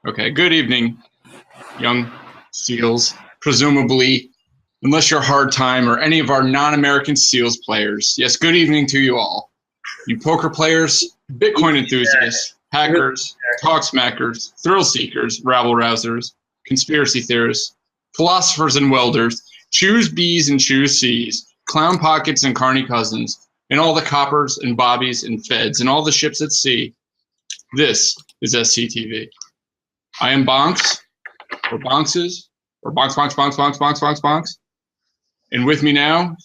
Okay, good evening, young SEALs, presumably, unless you're Hard Time or any of our non-American SEALs players. Yes, good evening to you all. You poker players, Bitcoin enthusiasts, hackers, talk smackers, thrill seekers, rabble-rousers, conspiracy theorists, philosophers and welders, choose B's and choose C's, clown pockets and carny cousins, and all the coppers and bobbies and feds and all the ships at sea. This is SCTV. I am Bonx, or Bonxes, or Bonx. And with me now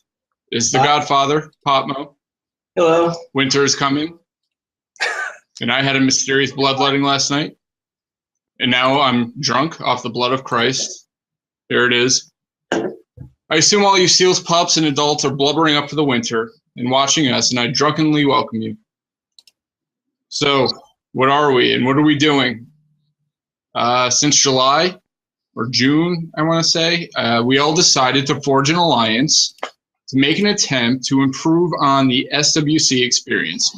is the Godfather, Potmo. Hello. Winter is coming. And I had a mysterious bloodletting last night. And now I'm drunk off the blood of Christ. There it is. I assume all you SEALs, pups, and adults are blubbering up for the winter and watching us, and I drunkenly welcome you. So, what are we, and what are we doing? Since July, or June, I want to say, we all decided to forge an alliance to make an attempt to improve on the SWC experience.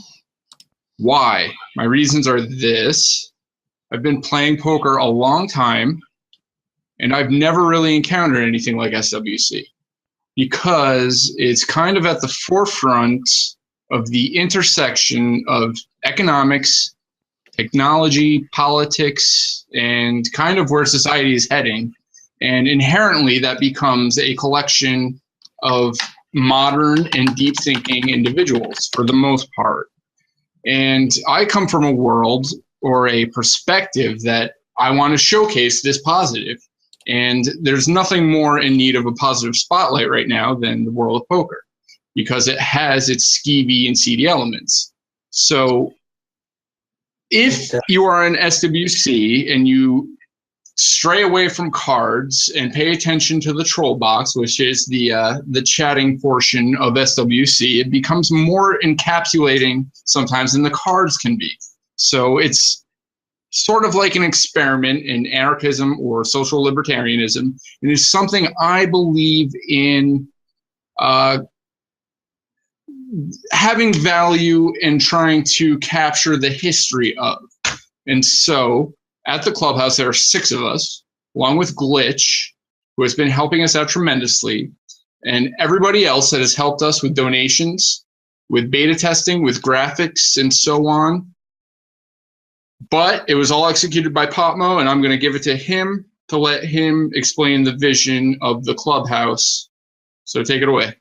Why? My reasons are this. I've been playing poker a long time, and I've never really encountered anything like SWC because it's kind of at the forefront of the intersection of economics, technology, politics, and kind of where society is heading. And inherently, that becomes a collection of modern and deep thinking individuals for the most part. And I come from a world or a perspective that I want to showcase this positive. And there's nothing more in need of a positive spotlight right now than the world of poker because it has its skeevy and seedy elements. So if you are an SWC and you stray away from cards and pay attention to the troll box, which is the chatting portion of SWC, it becomes more encapsulating sometimes than the cards can be. So it's sort of like an experiment in anarchism or social libertarianism. And it's something I believe in having value and trying to capture the history of. And so at the Clubhouse, there are 6 of us, along with Glitch, who has been helping us out tremendously, and everybody else that has helped us with donations, with beta testing, with graphics, and so on. But it was all executed by Potmo, and I'm going to give it to him to let him explain the vision of the Clubhouse. So take it away.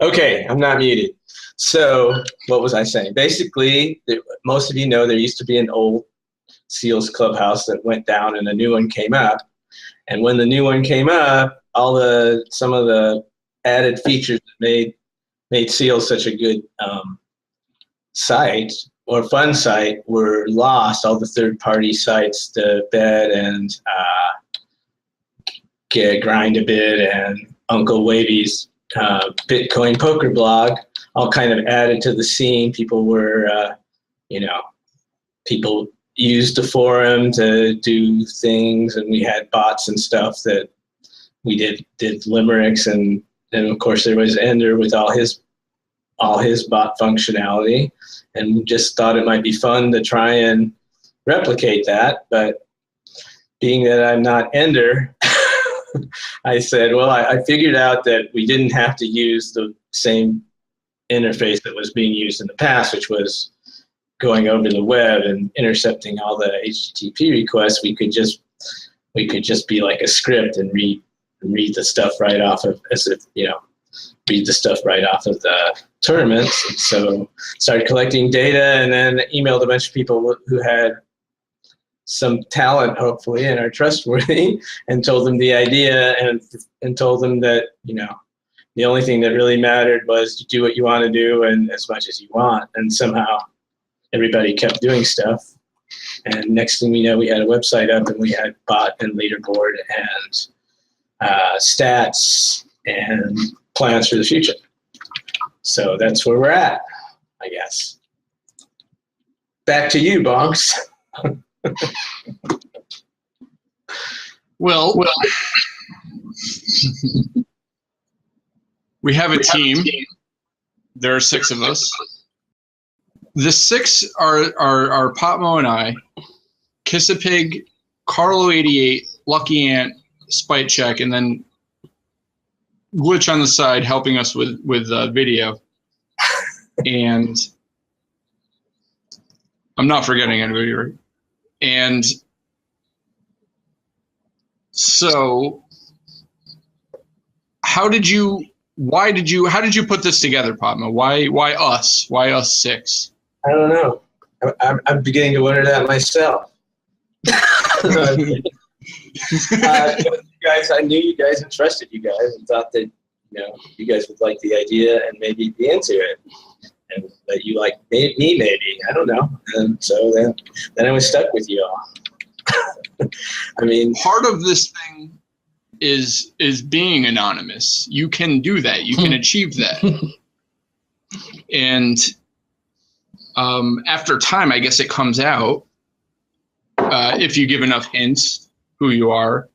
Okay, I'm not muted. So what was I saying? Basically, most of you know there used to be an old SEALs Clubhouse that went down and a new one came up. And when the new one came up, some of the added features that made SEALs such a good site or fun site were lost. All the third-party sites, the Bed and Grind a Bit and Uncle Wavy's Bitcoin poker blog all kind of added to the scene. People were, people used the forum to do things, and we had bots and stuff that we did limericks, and of course there was Ender with all his bot functionality, and we just thought it might be fun to try and replicate that. But being that I'm not Ender, I said, well, I figured out that we didn't have to use the same interface that was being used in the past, which was going over the web and intercepting all the HTTP requests. We could just be like a script and read the stuff right off of, read the stuff right off of the tournaments. And so started collecting data and then emailed a bunch of people who had some talent, hopefully, and are trustworthy, and told them the idea and told them that, the only thing that really mattered was to do what you want to do and as much as you want. And somehow everybody kept doing stuff. And next thing we know, we had a website up and we had bot and leaderboard and stats and plans for the future. So that's where we're at, I guess. Back to you, Bonx. Well, we have a team. There are 6 of us. The six are Potmo and I, Kissapig, Carlo88, Lucky Ant, SpiteCheck, and then Glitch on the side helping us with video. And I'm not forgetting anybody, right? And so how did you put this together, Potmo? Why us? Why us six? I don't know. I'm beginning to wonder that myself. You guys, I knew you guys and trusted you guys and thought that you guys would like the idea and maybe be into it, and that you like me maybe. I don't know. And so then I was stuck with you all. I mean, part of this thing is being anonymous. You can do that. You can achieve that. And after time, I guess it comes out if you give enough hints who you are.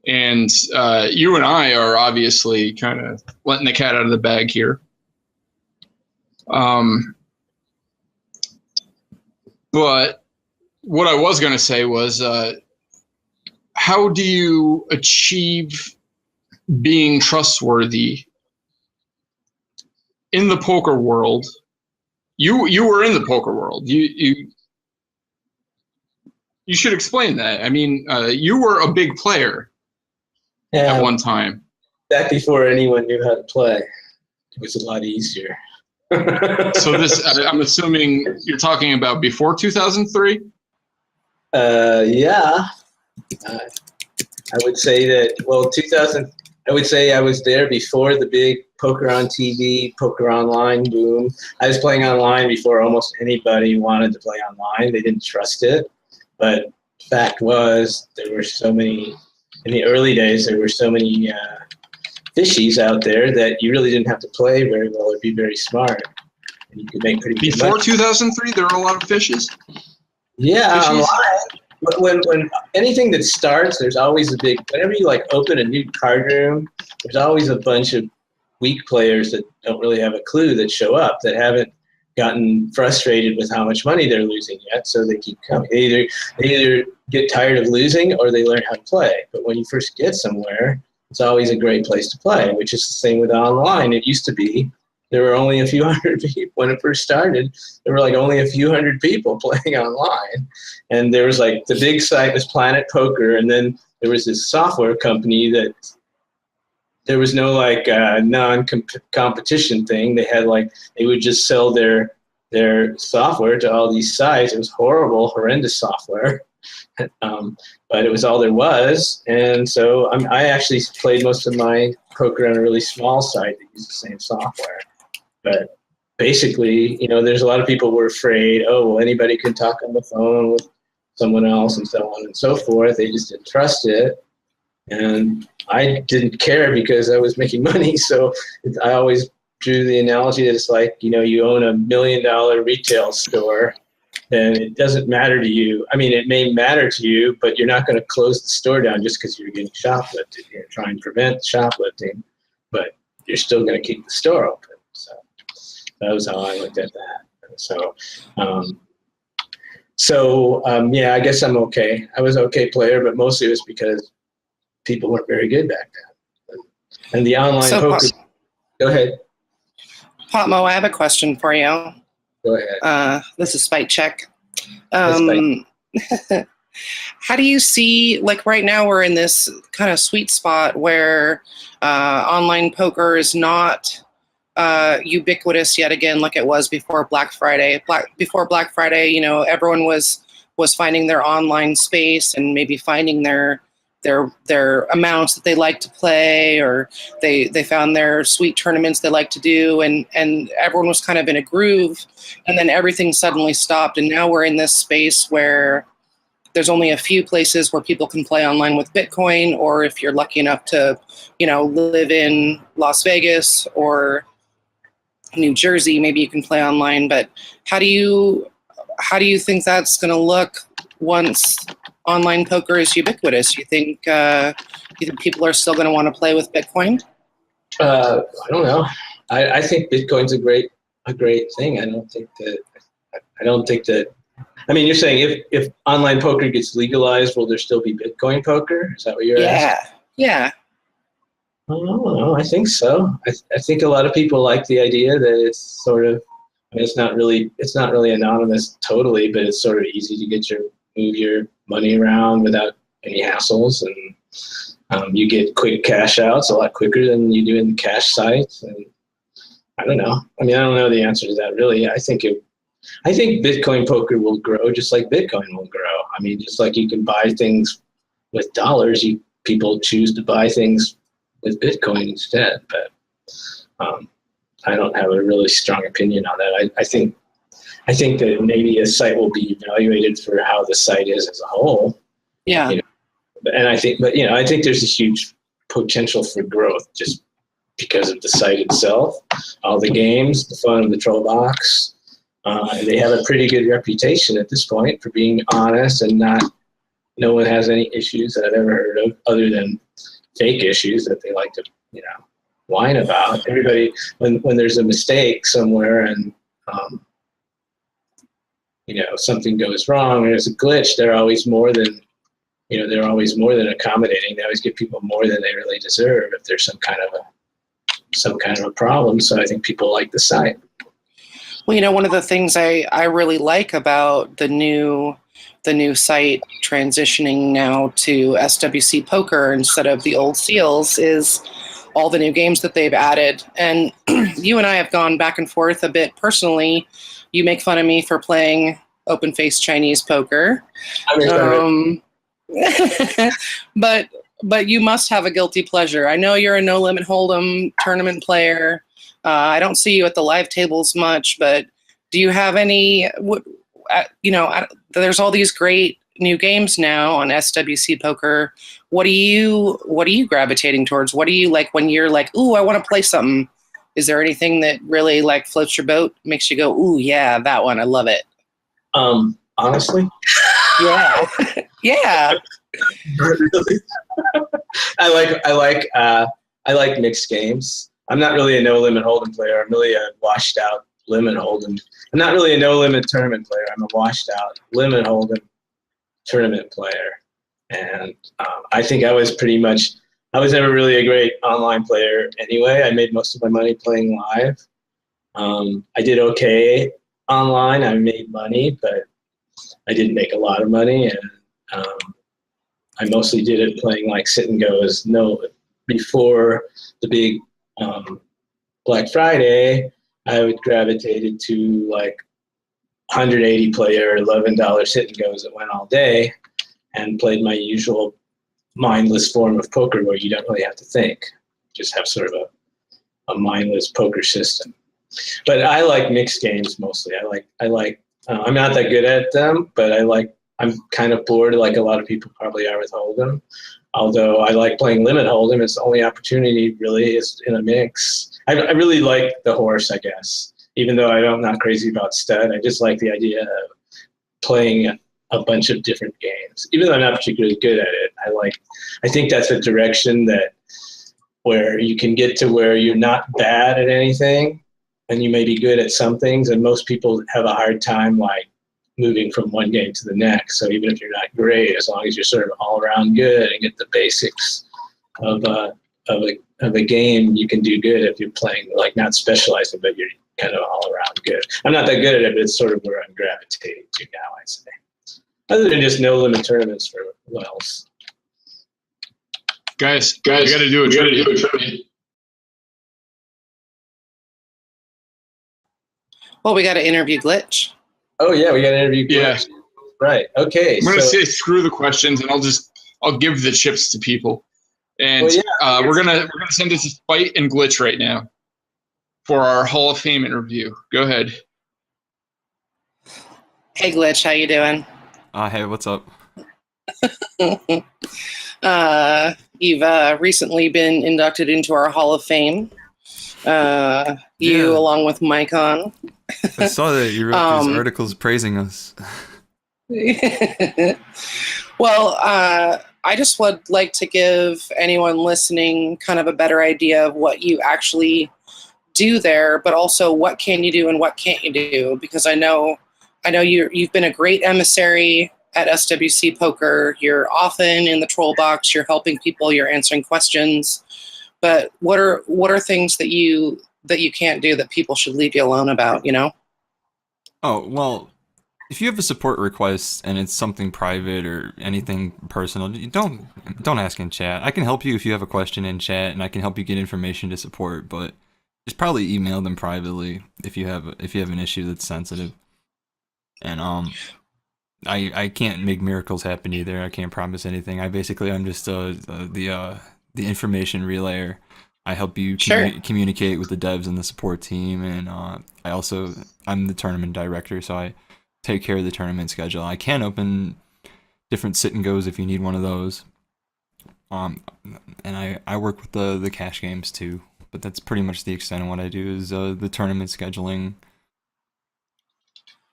And you and I are obviously kind of letting the cat out of the bag here. But what I was going to say was, how do you achieve being trustworthy in the poker world? You were in the poker world. You should explain that. I mean, you were a big player at one time. Back before anyone knew how to play, it was a lot easier. So this, I'm assuming you're talking about before 2003? Yeah. I would say that, well, 2000, I would say I was there before the big poker on TV, poker online boom. I was playing online before almost anybody wanted to play online. They didn't trust it. But fact was, there were so many, in the early days, there were so many fishies out there that you really didn't have to play very well or be very smart. And you could make pretty good money. Before 2003, there were a lot of fishes? Yeah, fishies? Online. When anything that starts, there's always a big, whenever you like open a new card room, there's always a bunch of weak players that don't really have a clue that show up, that haven't gotten frustrated with how much money they're losing yet, so they keep coming. They either get tired of losing or they learn how to play. But when you first get somewhere, it's always a great place to play, which is the same with online. It used to be there were only a few hundred people when it first started. There were like only a few hundred people playing online, and there was like the big site was Planet Poker, and then there was this software company that there was no like non-competition thing. They had like, they would just sell their software to all these sites. It was horrible, horrendous software. But it was all there was. And so I actually played most of my poker on a really small site that used the same software. But basically, there's a lot of people who were afraid, oh, well, anybody can talk on the phone with someone else and so on and so forth. They just didn't trust it. And I didn't care because I was making money. So I always drew the analogy that it's like, you own $1 million retail store, and it doesn't matter to you. I mean, it may matter to you, but you're not going to close the store down just because you're getting shoplifted. You're trying to prevent shoplifting, but you're still going to keep the store open. So that was how I looked at that. So, yeah, I guess I'm okay. I was an okay player, but mostly it was because people weren't very good back then. And the online poker. Go ahead. Potmo, I have a question for you. Go ahead. This is SpiteCheck. How do you see, like right now we're in this kind of sweet spot where online poker is not ubiquitous yet again like it was before Black Friday. Before Black Friday, everyone was finding their online space and maybe finding their amounts that they like to play, or they found their sweet tournaments they like to do, and everyone was kind of in a groove, and then everything suddenly stopped, and now we're in this space where there's only a few places where people can play online with Bitcoin, or if you're lucky enough to, live in Las Vegas or New Jersey, maybe you can play online. But how do you think that's going to look once online poker is ubiquitous? You think people are still going to want to play with Bitcoin? I don't know. I think Bitcoin's a great a great thing. I don't think that. I mean, you're saying if online poker gets legalized, will there still be Bitcoin poker? Is that what you're asking? Yeah. I don't know. I think so. I think a lot of people like the idea that it's sort of. I mean, it's not really anonymous totally, but it's sort of easy to move your money around without any hassles, and you get quick cash outs a lot quicker than you do in the cash sites. And I don't know. I mean, I don't know the answer to that really. I think Bitcoin poker will grow just like Bitcoin will grow. I mean, just like you can buy things with dollars, people choose to buy things with Bitcoin instead. But I don't have a really strong opinion on that. I think that maybe a site will be evaluated for how the site is as a whole. Yeah. You know? And I think there's a huge potential for growth just because of the site itself, all the games, the fun of the troll box. They have a pretty good reputation at this point for being honest and no one has any issues that I've ever heard of other than fake issues that they like to, whine about. Everybody, when there's a mistake somewhere and, something goes wrong, there's a glitch, they're always more than accommodating. They always give people more than they really deserve if there's some kind of a problem. So I think people like the site. Well, one of the things I really like about the new site transitioning now to SWC Poker instead of the old seals is all the new games that they've added. And you and I have gone back and forth a bit personally. You make fun of me for playing open-faced Chinese poker. But you must have a guilty pleasure. I know you're a No Limit Hold'em tournament player. I don't see you at the live tables much, but do you have any, there's all these great new games now on SWC Poker. What are you gravitating towards? What do you like when you're like, ooh, I want to play something? Is there anything that really like floats your boat, makes you go, ooh, yeah, that one, I love it? Honestly? Yeah. Yeah. Really? I like mixed games. I'm not really a No Limit Hold'em player. I'm really a washed out Limit Hold'em. I'm not really a No Limit tournament player. I'm a washed out Limit Hold'em tournament player. And I think I was never really a great online player anyway. I made most of my money playing live. I did okay online. I made money, but I didn't make a lot of money. And I mostly did it playing like sit and goes. Before the big Black Friday, I gravitated to like 180 player, $11 sit and goes that went all day and played my usual mindless form of poker where you don't really have to think, just have sort of a mindless poker system. But I like mixed games mostly. I'm not that good at them, but I'm kind of bored like a lot of people probably are with Hold'em. Although I like playing Limit Hold'em, it's the only opportunity really is in a mix. I really like the horse, I guess. Even though I'm not crazy about stud, I just like the idea of playing a bunch of different games. Even though I'm not particularly good at it, I think that's a direction where you can get to where you're not bad at anything and you may be good at some things, and most people have a hard time like moving from one game to the next. So even if you're not great, as long as you're sort of all around good and get the basics of a game, you can do good if you're playing, like not specializing, but you're kind of all around good. I'm not that good at it, but it's sort of where I'm gravitating to now, I'd say. Other than just No Limit tournaments for what else? Guys, we got to do a trivia. Well, we got to interview Glitch. Oh yeah, we got to interview Glitch. Yeah. Right. Okay. I'm gonna say screw the questions, and I'll give the chips to people. And we're gonna send it to Spite and Glitch right now for our Hall of Fame interview. Go ahead. Hey Glitch, how you doing? Hey, what's up? You've recently been inducted into our Hall of Fame. You along with Micon. I saw that you wrote these articles praising us. Well, I just would like to give anyone listening kind of a better idea of what you actually do there, but also what can you do and what can't you do? Because I know you've been a great emissary at SWC Poker. You're often in the troll box. You're helping people. You're answering questions. But what are things that you can't do that people should leave you alone about? You know? Oh well, if you have a support request and it's something private or anything personal, don't ask in chat. I can help you if you have a question in chat, and I can help you get information to support. But just probably email them privately if you have an issue that's sensitive. And I can't make miracles happen either. I can't promise anything. I'm just the information relayer. I help you communicate with the devs and the support team, and I'm the tournament director, so I take care of the tournament schedule. I can open different sit and goes if you need one of those. And I work with the cash games too, but that's pretty much the extent of what I do is the tournament scheduling.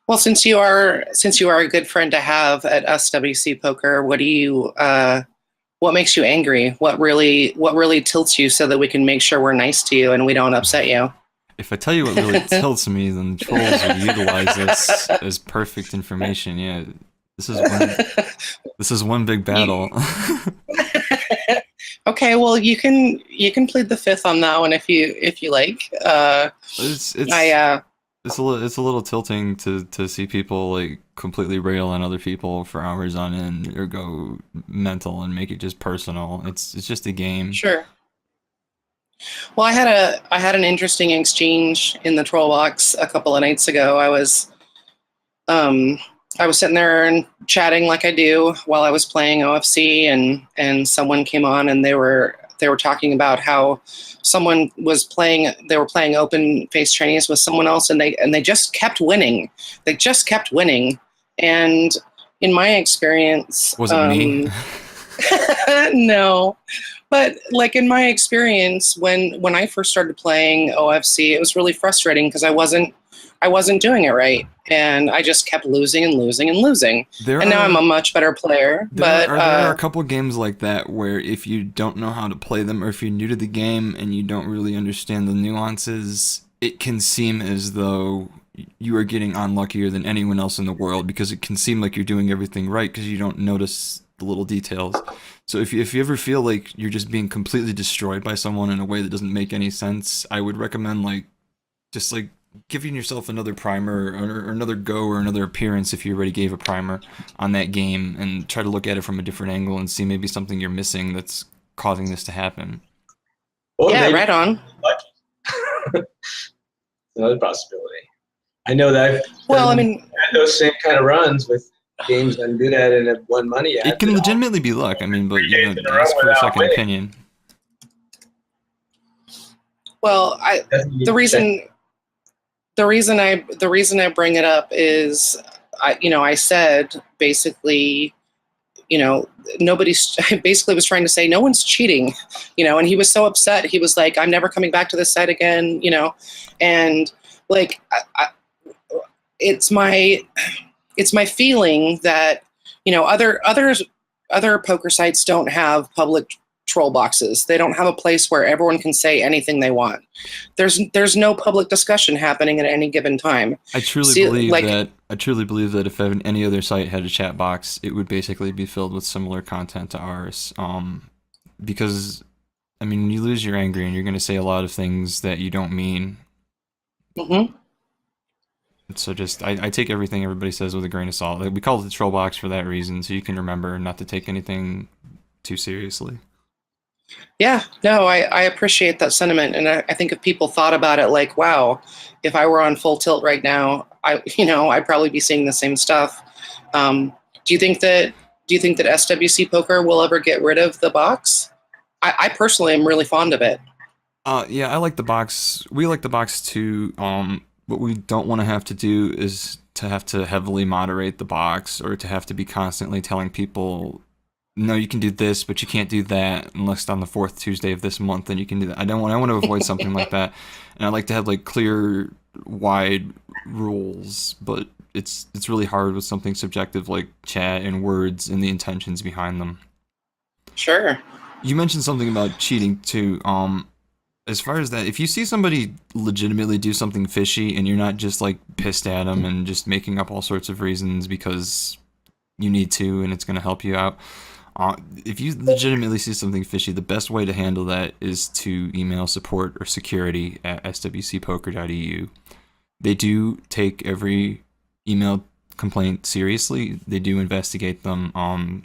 Well, since you are a good friend to have at SWC Poker, what makes you angry? What really tilts you so that we can make sure we're nice to you and we don't upset you? If I tell you what really tilts me, then the trolls would utilize this as perfect information. Yeah, this is one big battle. Okay, well you can plead the fifth on that one if you like. It's a little tilting to see people like completely rail on other people for hours on end or go mental and make it just personal. It's just a game. Sure. Well, I had an interesting exchange in the troll box a couple of nights ago. I was sitting there and chatting like I do while I was playing OFC, and someone came on and they were talking about how someone was playing. They were playing open face Chinese with someone else, and they just kept winning. They just kept winning, and in my experience, was it me? No. But like in my experience, when I first started playing OFC, it was really frustrating because I wasn't doing it right, and I just kept losing and losing and losing. Now I'm a much better player. There are a couple of games like that where if you don't know how to play them, or if you're new to the game and you don't really understand the nuances, it can seem as though you are getting unluckier than anyone else in the world, because it can seem like you're doing everything right because you don't notice the little details. So if you ever feel like you're just being completely destroyed by someone in a way that doesn't make any sense, I would recommend just giving yourself another primer or another go or another appearance if you already gave a primer on that game, and try to look at it from a different angle and see maybe something you're missing that's causing this to happen. Or yeah, right on. Another possibility. I know that. Well, I had those same kind of runs with games I'm good at and have won money at. It can legitimately be luck. I mean, but ask for a second opinion. Well, the reason I bring it up is, I said basically, nobody basically was trying to say no one's cheating, and he was so upset. He was like, I'm never coming back to this site again, and like, it's my feeling that, other poker sites don't have public troll boxes. They don't have a place where everyone can say anything they want. There's no public discussion happening at any given time. I truly believe that if any other site had a chat box, it would basically be filled with similar content to ours. Because I mean, when you lose, you're angry and you're going to say a lot of things that you don't mean. Mm-hmm. So I take everything everybody says with a grain of salt. We call it the troll box for that reason, so you can remember not to take anything too seriously. Yeah, no, I appreciate that sentiment, and I think if people thought about it like, wow, if I were on full tilt right now, I'd probably be seeing the same stuff. Do you think that SWC Poker will ever get rid of the box? I personally am really fond of it. Yeah, I like the box. We like the box too. What we don't want to have to do is to have to heavily moderate the box, or to have to be constantly telling people, no, you can do this, but you can't do that unless on the 4th Tuesday of this month, then you can do that. I want to avoid something like that. And I like to have clear, wide rules, but it's really hard with something subjective like chat and words and the intentions behind them. Sure. You mentioned something about cheating too. as far as that, if you see somebody legitimately do something fishy and you're not just like pissed at them and just making up all sorts of reasons because you need to and it's going to help you out, if you legitimately see something fishy, the best way to handle that is to email support or security at swcpoker.eu. They do take every email complaint seriously. They do investigate them.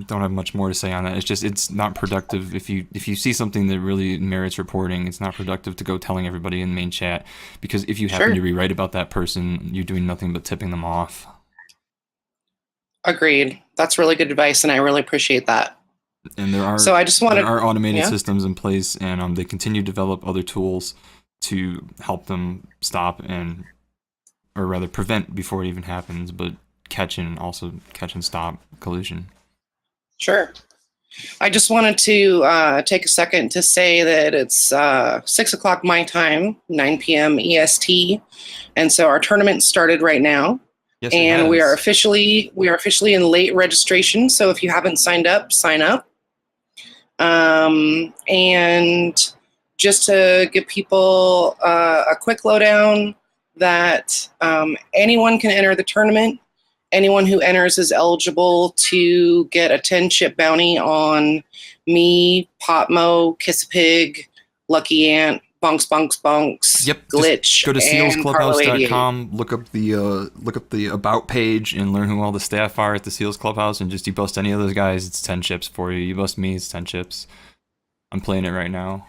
Don't have much more to say on that. It's just, it's not productive. If you see something that really merits reporting, it's not productive to go telling everybody in the main chat, because if you happen to be right about that person, you're doing nothing but tipping them off. Agreed. That's really good advice, and I really appreciate that. And there are automated systems in place, and they continue to develop other tools to help them stop or rather prevent before it even happens, but catch and stop collusion. Sure. I just wanted to take a second to say that it's 6 o'clock my time, 9 p.m. EST, and so our tournament started right now. Yes, and we are officially in late registration. So if you haven't signed up, sign up. And just to give people a quick lowdown, that anyone can enter the tournament. Anyone who enters is eligible to get a 10-chip bounty on me, Potmo, Kiss a Pig, Lucky Ant, Bonx, yep, Glitch, go to and sealsclubhouse.com, look up the about page and learn who all the staff are at the Seals Clubhouse, and just you bust any of those guys, it's 10 chips for you. You bust me, it's 10 chips. I'm playing it right now.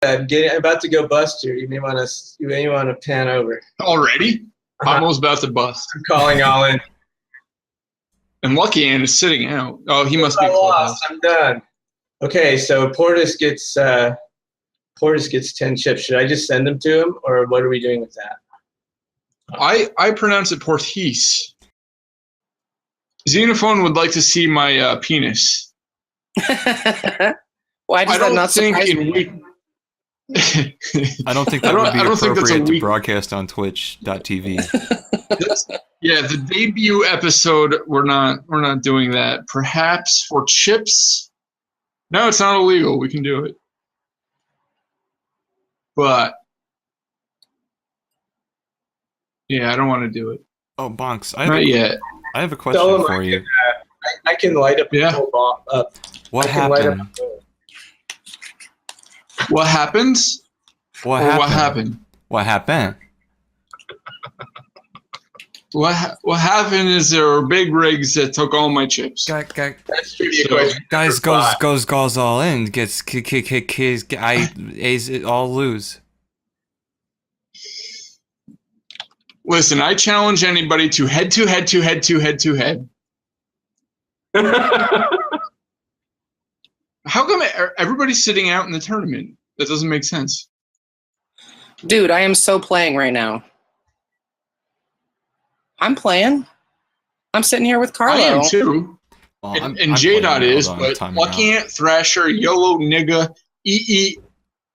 I'm about to go bust here. You may want to pan over. Already? Almost about to bust. I'm calling all in. And Lucky Ant is sitting out. Oh, he must be lost. I'm done. Okay, so Portis gets 10 chips. Should I just send them to him, or what are we doing with that? I pronounce it Portis. Xenophone would like to see my penis. Why does that not surprise me? I don't think that would be appropriate to broadcast on twitch.tv. Yeah, the debut episode, we're not doing that. Perhaps for chips. No, it's not illegal. We can do it. But yeah, I don't want to do it. Oh, Bonx, not yet. I have a question for you. I can light up the whole bomb up. What happened? What happens? What happened? What happened? What happened is there were big rigs that took all my chips. That's trivia question. Guys goes all in, gets A's all lose. Listen, I challenge anybody to head. How come everybody's sitting out in the tournament? That doesn't make sense. Dude, I am so playing right now. I'm playing. I'm sitting here with Carlo. I am too. Well, and J-Dot is, but Lucky Ant, Thrasher, YOLO, Nigga,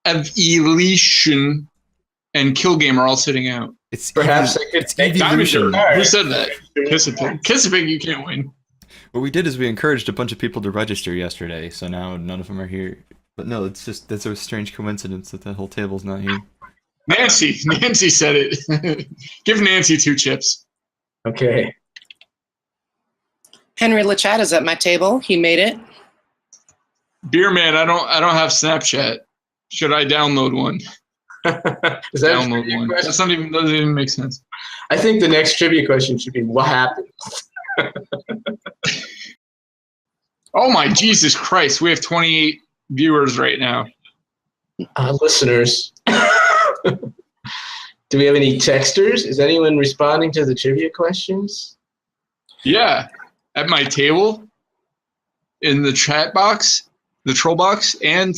Evolution, and Killgame are all sitting out. It's perhaps it's evolution. Who said that? Kiss a Pig, you can't win. What we did is we encouraged a bunch of people to register yesterday, so now none of them are here. But no, that's a strange coincidence that the whole table's not here. Nancy said it. Give Nancy 2 chips. Okay. Henry Lachat is at my table. He made it. Beer man, I don't have Snapchat. Should I download one? Doesn't even make sense. I think the next trivia question should be, what happened? Oh my Jesus Christ! We have 28 viewers right now. Listeners. Do we have any texters? Is anyone responding to the trivia questions? Yeah, at my table, in the chat box, the troll box, and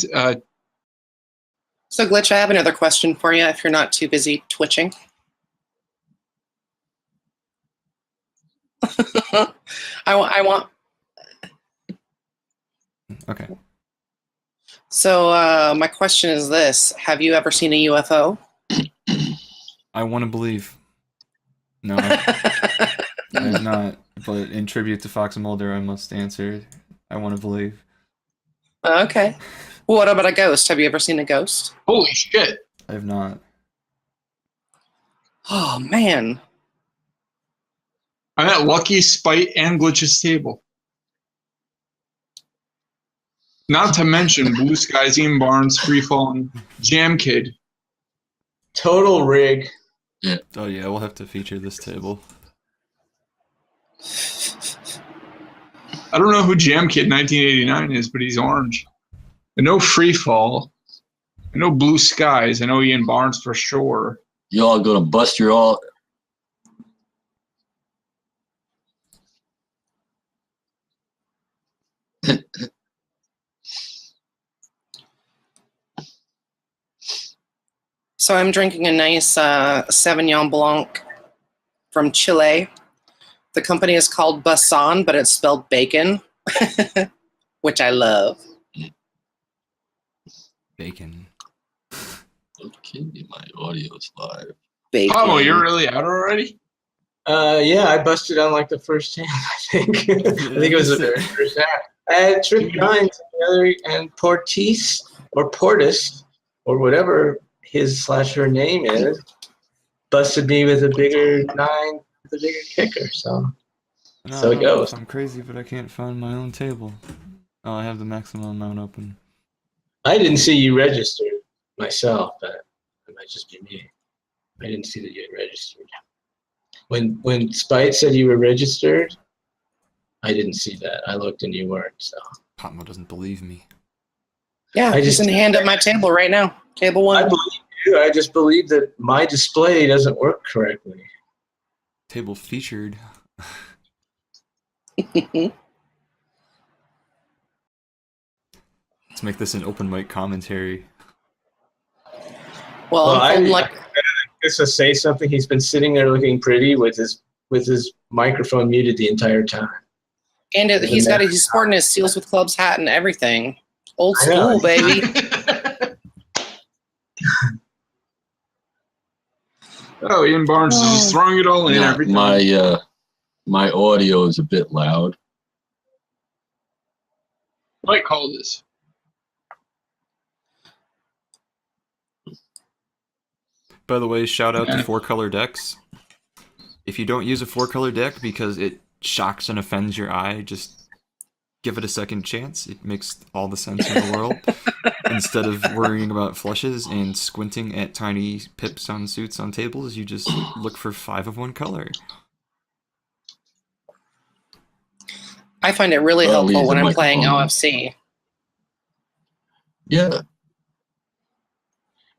So, Glitch, I have another question for you if you're not too busy twitching. I want. Okay. So, my question is this. Have you ever seen a UFO? I want to believe. No, I have not. But in tribute to Fox and Mulder, I must answer. I want to believe. Okay. Well, what about a ghost? Have you ever seen a ghost? Holy shit. I have not. Oh, man. I'm at Lucky, Spite, and Glitch's table. Not to mention Blue Skies, Ian Barnes, Freefall, Jam Kid. Total rig. Oh yeah, we'll have to feature this table. I don't know who Jam Kid 1989 is, but he's orange. I know Freefall. I know Blue Skies. I know Ian Barnes for sure. Y'all gonna bust your all. So I'm drinking a nice Sauvignon Blanc from Chile. The company is called Basan, but it's spelled bacon, which I love. Bacon. Okay, my audio's live. Bacon. Oh, you're really out already? Yeah, I busted on like the first hand, I think. I think it was the very first hand. I had Trick Nines and the other, and Portis or Portis or whatever his/her name is, busted me with a bigger 9, with a bigger kicker. So No, So it I don't know goes. if I'm crazy, but I can't find my own table. Oh, I have the maximum amount open. I didn't see you registered myself, but it might just be me. I didn't see that you had registered. When Spite said you were registered, I didn't see that. I looked and you weren't. So Potmo doesn't believe me. Yeah, I he's just- in hand at my table right now. Table I one. believe you. I just believe that my display doesn't work correctly. Table featured. Let's make this an open mic commentary. Well, I'm holding like Just to say something, he's been sitting there looking pretty with his microphone muted the entire time. and he's sporting his Seals with Clubs hat and everything. Old I know. school, baby. Oh, Ian Barnes is just throwing it all in Yeah, every time. my audio is a bit loud. Might call this. By the way, shout out Yeah. to 4-color decks. If you don't use a 4-color deck because it shocks and offends your eye, just give it a second chance. It makes all the sense in the world. Instead of worrying about flushes and squinting at tiny pips on suits on tables, you just look for 5 of one color. I find it really Well, helpful leave when the I'm playing microphone on. OFC. Yeah,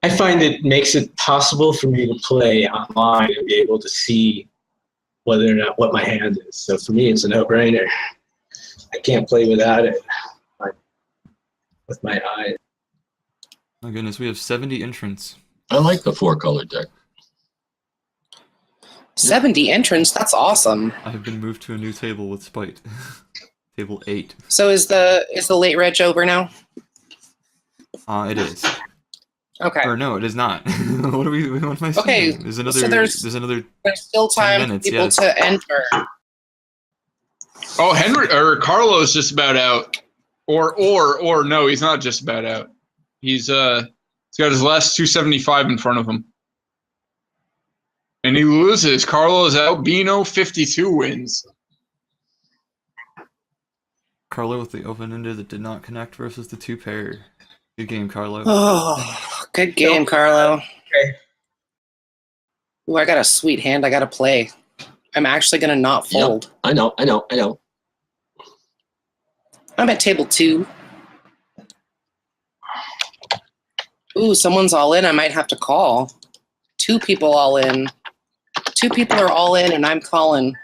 I find it makes it possible for me to play online and be able to see whether or not what my hand is. So for me, it's a no-brainer. I can't play without it. With my eye. My goodness, we have 70 entrants. I like the 4-color deck. 70 entrants, that's awesome. I have been moved to a new table with Spite. Table 8. So is the late reg over now? It is. Okay. Or no, it is not. What am I saying? Okay, There's another. so there's still 10 time minutes, for people yes. to enter. Oh, Carlo's just about out. Or no, he's not just about out. He's got his last 275 in front of him. And he loses. Carlo's out. Bino 52 wins. Carlo with the open-ender that did not connect versus the 2-pair. Good game, Carlo. Oh, good game, Carlo. Okay. Ooh, I got a sweet hand I got to play. I'm actually going to not fold. I know. I'm at table 2. Ooh, someone's all in. I might have to call. 2 people all in. 2 people are all in, and I'm calling.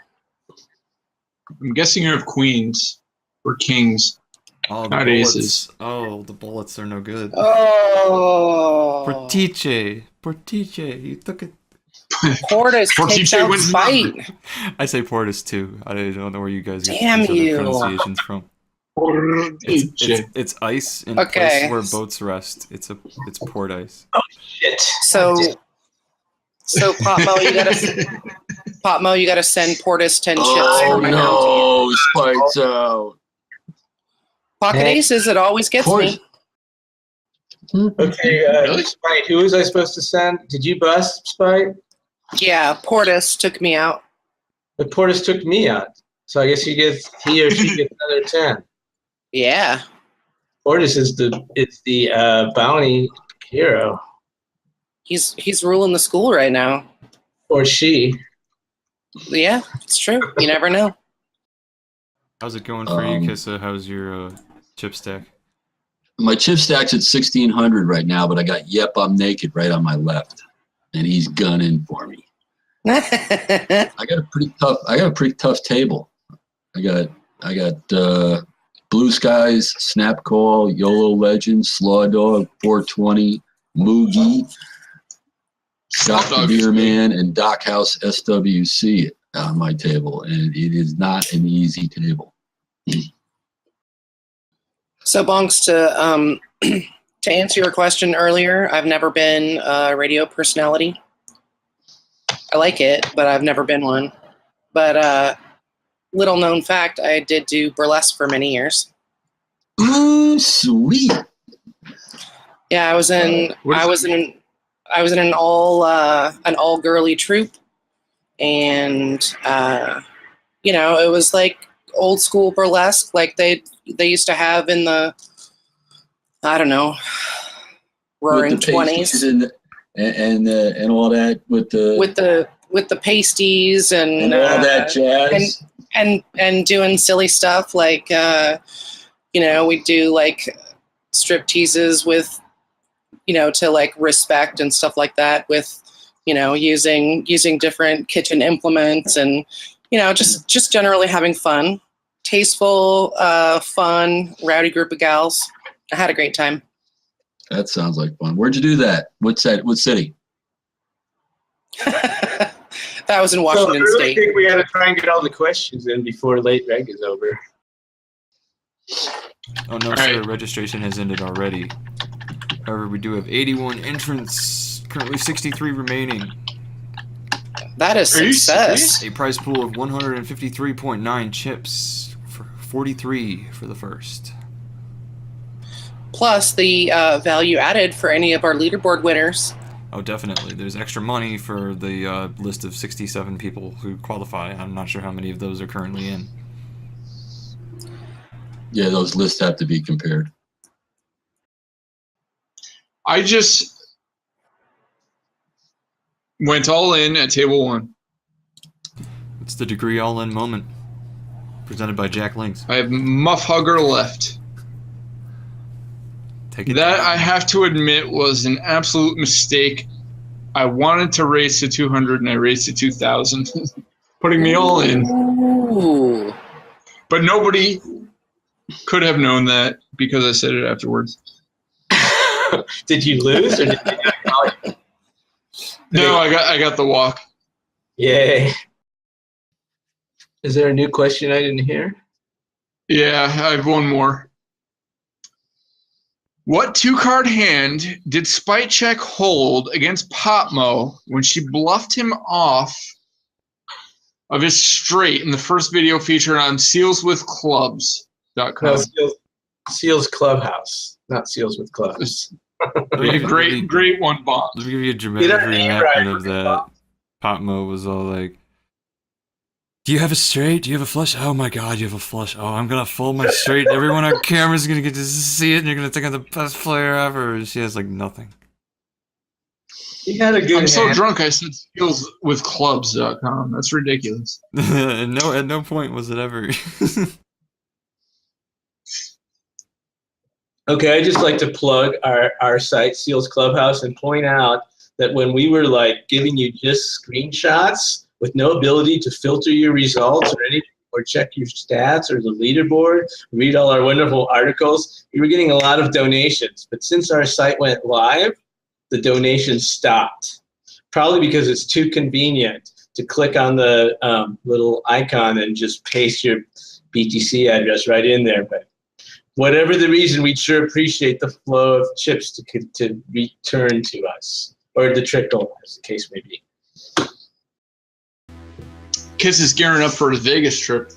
I'm guessing you have queens or kings. Oh, the Not bullets. aces. Oh, the bullets are no good. Oh. Portice, you took it. Portis takes Portice out wins Spite. I say Portis too. I don't know where you guys get Damn these other you. pronunciations from. It's ice in Okay. place where boats rest. It's port ice. Shit. So Potmo, you gotta send Portis 10 chips Oh for my bounty. no, Spite's out. Pocket Hey. aces, it always Of gets course. me. Okay, Really? Spite, who was I supposed to send? Did you bust, Spite? Yeah, Portis took me out. But Portis took me out. So I guess he or she gets another 10. Yeah. Portis is the bounty hero. He's ruling the school right now. Or she. Yeah, it's true. You never know. How's it going for you, Kissa? How's your chip stack? My chip stack's at 1600 right now, but I got Yep, I'm Naked right on my left, and he's gunning for me. I got a pretty tough table. I got Blue Skies, Snap Call, YOLO Legend, Slaw Dog, 420, Moogie, Shot the Beer Man, and Doc House SWC on my table, and it is not an easy table. So, Bonx, to answer your question earlier, I've never been a radio personality. I like it, but I've never been one. But little known fact, I did do burlesque for many years. Ooh, sweet. Yeah, I was in an all girly troupe, and it was like old school burlesque, like they used to have in the, I don't know, roaring 20s, and all that with with the pasties and all that jazz. and doing silly stuff like we'd do like strip teases with to like respect and stuff like that with using different kitchen implements and just generally having fun, tasteful, fun, rowdy group of gals. I had a great time. That sounds like fun. Where'd you do that? What city? That was in Washington I really State. think we got to try and get all the questions in before late reg is over. Oh no, sir. Registration has ended already. However, we do have 81 entrants. Currently 63 remaining. That is Are you success. serious? A prize pool of 153.9 chips for 43 for the first. Plus the value added for any of our leaderboard winners. Oh, definitely. There's extra money for the list of 67 people who qualify. I'm not sure how many of those are currently in. Yeah, those lists have to be compared. I just went all in at table 1. It's the degree all-in moment. Presented by Jack Links. I have Muff Hugger left. Take it That, down. I have to admit, was an absolute mistake. I wanted to race to 200 and I raced to 2,000, putting me all in. Ooh. But nobody could have known that because I said it afterwards. Did you lose or did you not call you? No, I got the walk. Yay. Is there a new question I didn't hear? Yeah, I have one more. What 2-card hand did SpiteCheck hold against Potmo when she bluffed him off of his straight in the first video featured on sealswithclubs.com? No, Seals Clubhouse, not Seals with Clubs. Yeah, great one, Bonx. Let me give you a dramatic Get our name reenactment right, of that. Potmo was all like, "Do you have a straight? Do you have a flush? Oh my god, you have a flush. Oh, I'm gonna fold my straight. Everyone on camera is gonna get to see it, and you're gonna think I'm the best player ever." She has like nothing. He had a good I'm so hand. drunk I said sealswithclubs.com. That's ridiculous. At no point was it ever. Okay, I just like to plug our site, Seals Clubhouse, and point out that when we were like giving you just screenshots with no ability to filter your results or anything, or check your stats or the leaderboard, read all our wonderful articles, you were getting a lot of donations. But since our site went live, the donations stopped. Probably because it's too convenient to click on the little icon and just paste your BTC address right in there. But whatever the reason, we'd sure appreciate the flow of chips to return to us, or the trickle, as the case may be. Kiss is gearing up for his Vegas trip.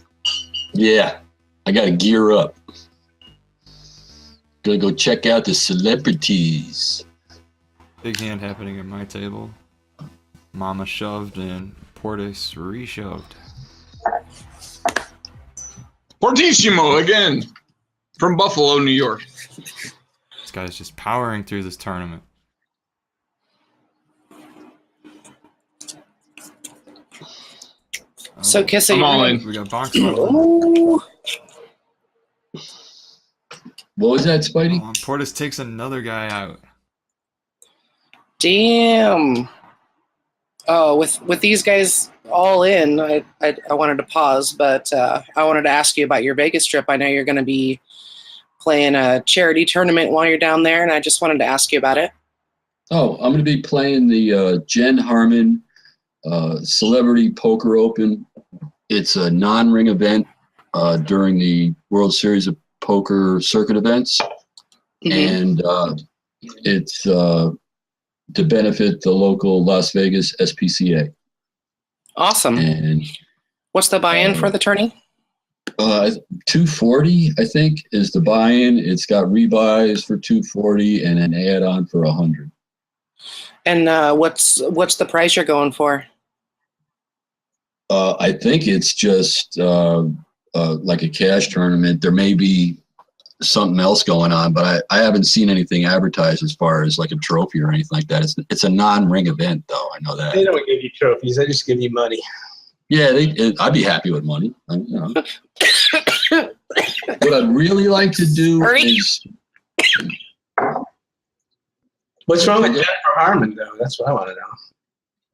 Yeah, I got to gear up. Gonna go check out the celebrities. Big hand happening at my table. Mama shoved and Portis re-shoved. Fortissimo again from Buffalo, New York. This guy's just powering through this tournament. So Kissa, I'm all in. We got Bonx. Ooh. What was that, Spidey? Portis takes another guy out. Damn. Oh, with these guys all in, I wanted to pause, but I wanted to ask you about your Vegas trip. I know you're going to be playing a charity tournament while you're down there, and I just wanted to ask you about it. Oh, I'm going to be playing the Jen Harmon Celebrity Poker Open. It's a non-ring event during the World Series of Poker circuit events, and it's to benefit the local Las Vegas SPCA. Awesome. And what's the buy-in for the tourney? $240, I think, is the buy-in. It's got rebuys for $240 and an add-on for $100. And what's the price you're going for? I think it's just like a cash tournament. There may be something else going on, but I haven't seen anything advertised as far as like a trophy or anything like that. It's a non-ring event, though. I know that. They don't give you trophies. They just give you money. Yeah, I'd be happy with money. What I'd really like to do is... What's wrong with Jennifer Harmon, though? That's what I want to know.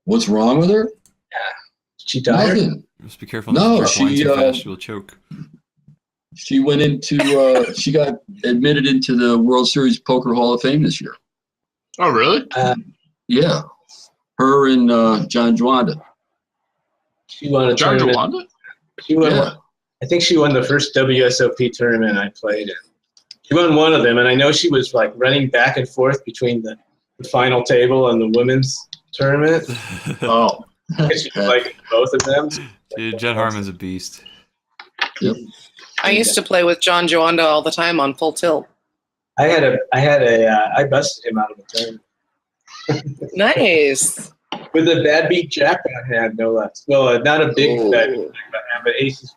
What's wrong with her? Yeah. She died? Nothing. Just be careful. No, Too fast, you will choke. She went into she got admitted into the World Series Poker Hall of Fame this year. Oh, really? Yeah, her and John Juanda. She won a John tournament. Juanda? She won. Yeah. I think she won the first WSOP tournament I played in. She won one of them, and I know she was like running back and forth between the final table and the women's tournament. Oh, She was like both of them. Dude, Jen Harmon's a beast. Yep. I used to play with John Joanda all the time on Full Tilt. I busted him out of the tournament. Nice. With a bad beat jack on hand, no less. Well, not a big bad beat jack on hand, but aces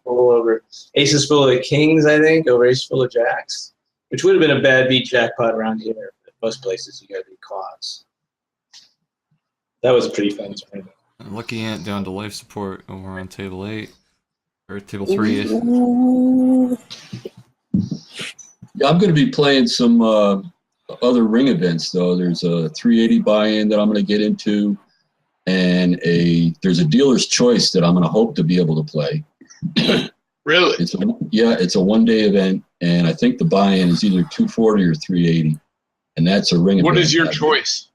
full of kings, I think, over aces full of jacks, which would have been a bad beat jackpot around here. But most places, you got to be claws. That was a pretty fun tournament. Lucky Ant down to life support over on table 8. Or table 3. Yeah, I'm going to be playing some other ring events, though. There's a 380 buy-in that I'm going to get into, and there's a dealer's choice that I'm going to hope to be able to play. Really? It's a one-day event, and I think the buy-in is either 240 or 380, and that's a ring event. What is your choice?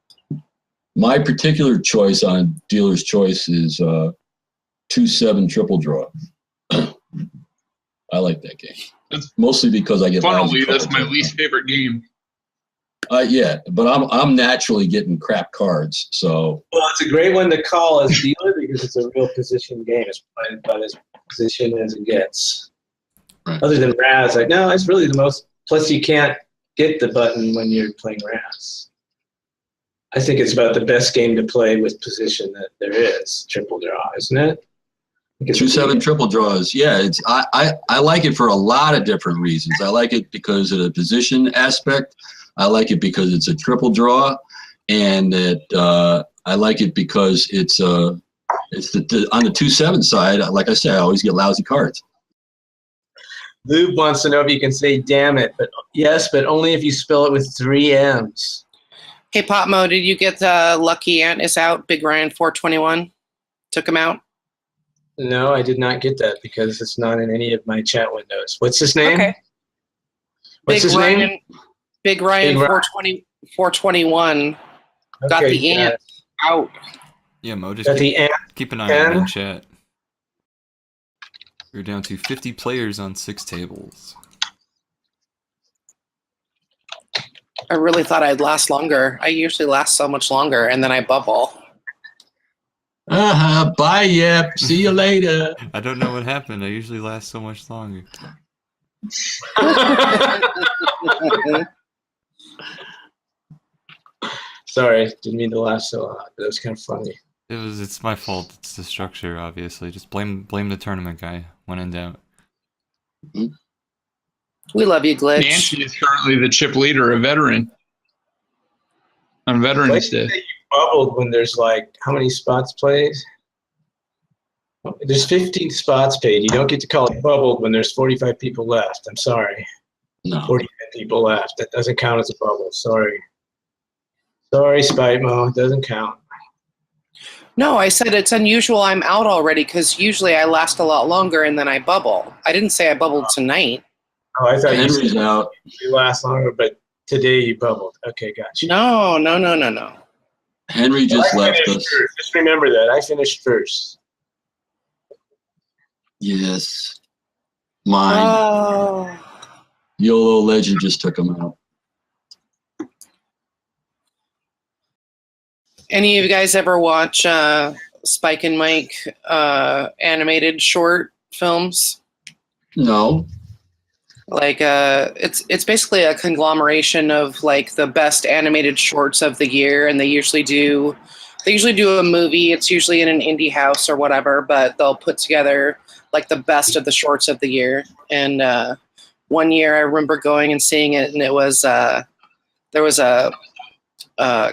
My particular choice on dealer's choice is 2-7 triple draw. I like that game. That's mostly because I get funnily that's my least favorite game. Yeah, but I'm naturally getting crap cards, so. Well, it's a great one to call as dealer because it's a real position game. It's played about as position as it gets. Right. Other than Raz, no, it's really the most. Plus, you can't get the button when you're playing Raz. I think it's about the best game to play with position that there is. Triple draw, isn't it? 2-7 triple draws. Yeah, I like it for a lot of different reasons. I like it because of the position aspect. I like it because it's a triple draw, and that I like it because it's on the 2-7 side. Like I said, I always get lousy cards. Lube wants to know if you can say "damn it," but yes, but only if you spell it with 3 M's. Hey, Potmo, did you get Lucky Ant is out? Big Ryan 421 took him out. No, I did not get that because it's not in any of my chat windows. What's his name? Okay. What's his name? Big Ryan 421 got the ant out. Yeah, Mo, just Got the ant. keep an eye on the chat. We're down to 50 players on 6 tables. I really thought I'd last longer. I usually last so much longer, and then I bubble. Bye, yep. See you later. I don't know what happened. I usually last so much longer. Sorry, didn't mean to laugh so loud. That was kind of funny. It's my fault. It's the structure, obviously. Just blame the tournament guy when in doubt. We love you, Glitch. Nancy is currently the chip leader, a veteran. On Veterans Day. You bubbled when there's like, how many spots played? There's 15 spots paid. You don't get to call it bubbled when there's 45 people left. I'm sorry. No. 45 people left. That doesn't count as a bubble. Sorry. Sorry, SpiteMo. It doesn't count. No, I said it's unusual I'm out already because usually I last a lot longer and then I bubble. I didn't say I bubbled tonight. Oh, I thought Henry's out. you last longer, but today you bubbled. Okay, gotcha. No. Henry just left us. First. Just remember that. I finished first. Yes. Mine. Oh. YOLO Legend just took him out. Any of you guys ever watch Spike and Mike animated short films? No. Like it's basically a conglomeration of like the best animated shorts of the year, and they usually do a movie. It's usually in an indie house or whatever, but they'll put together like the best of the shorts of the year. And one year I remember going and seeing it, and it was there was a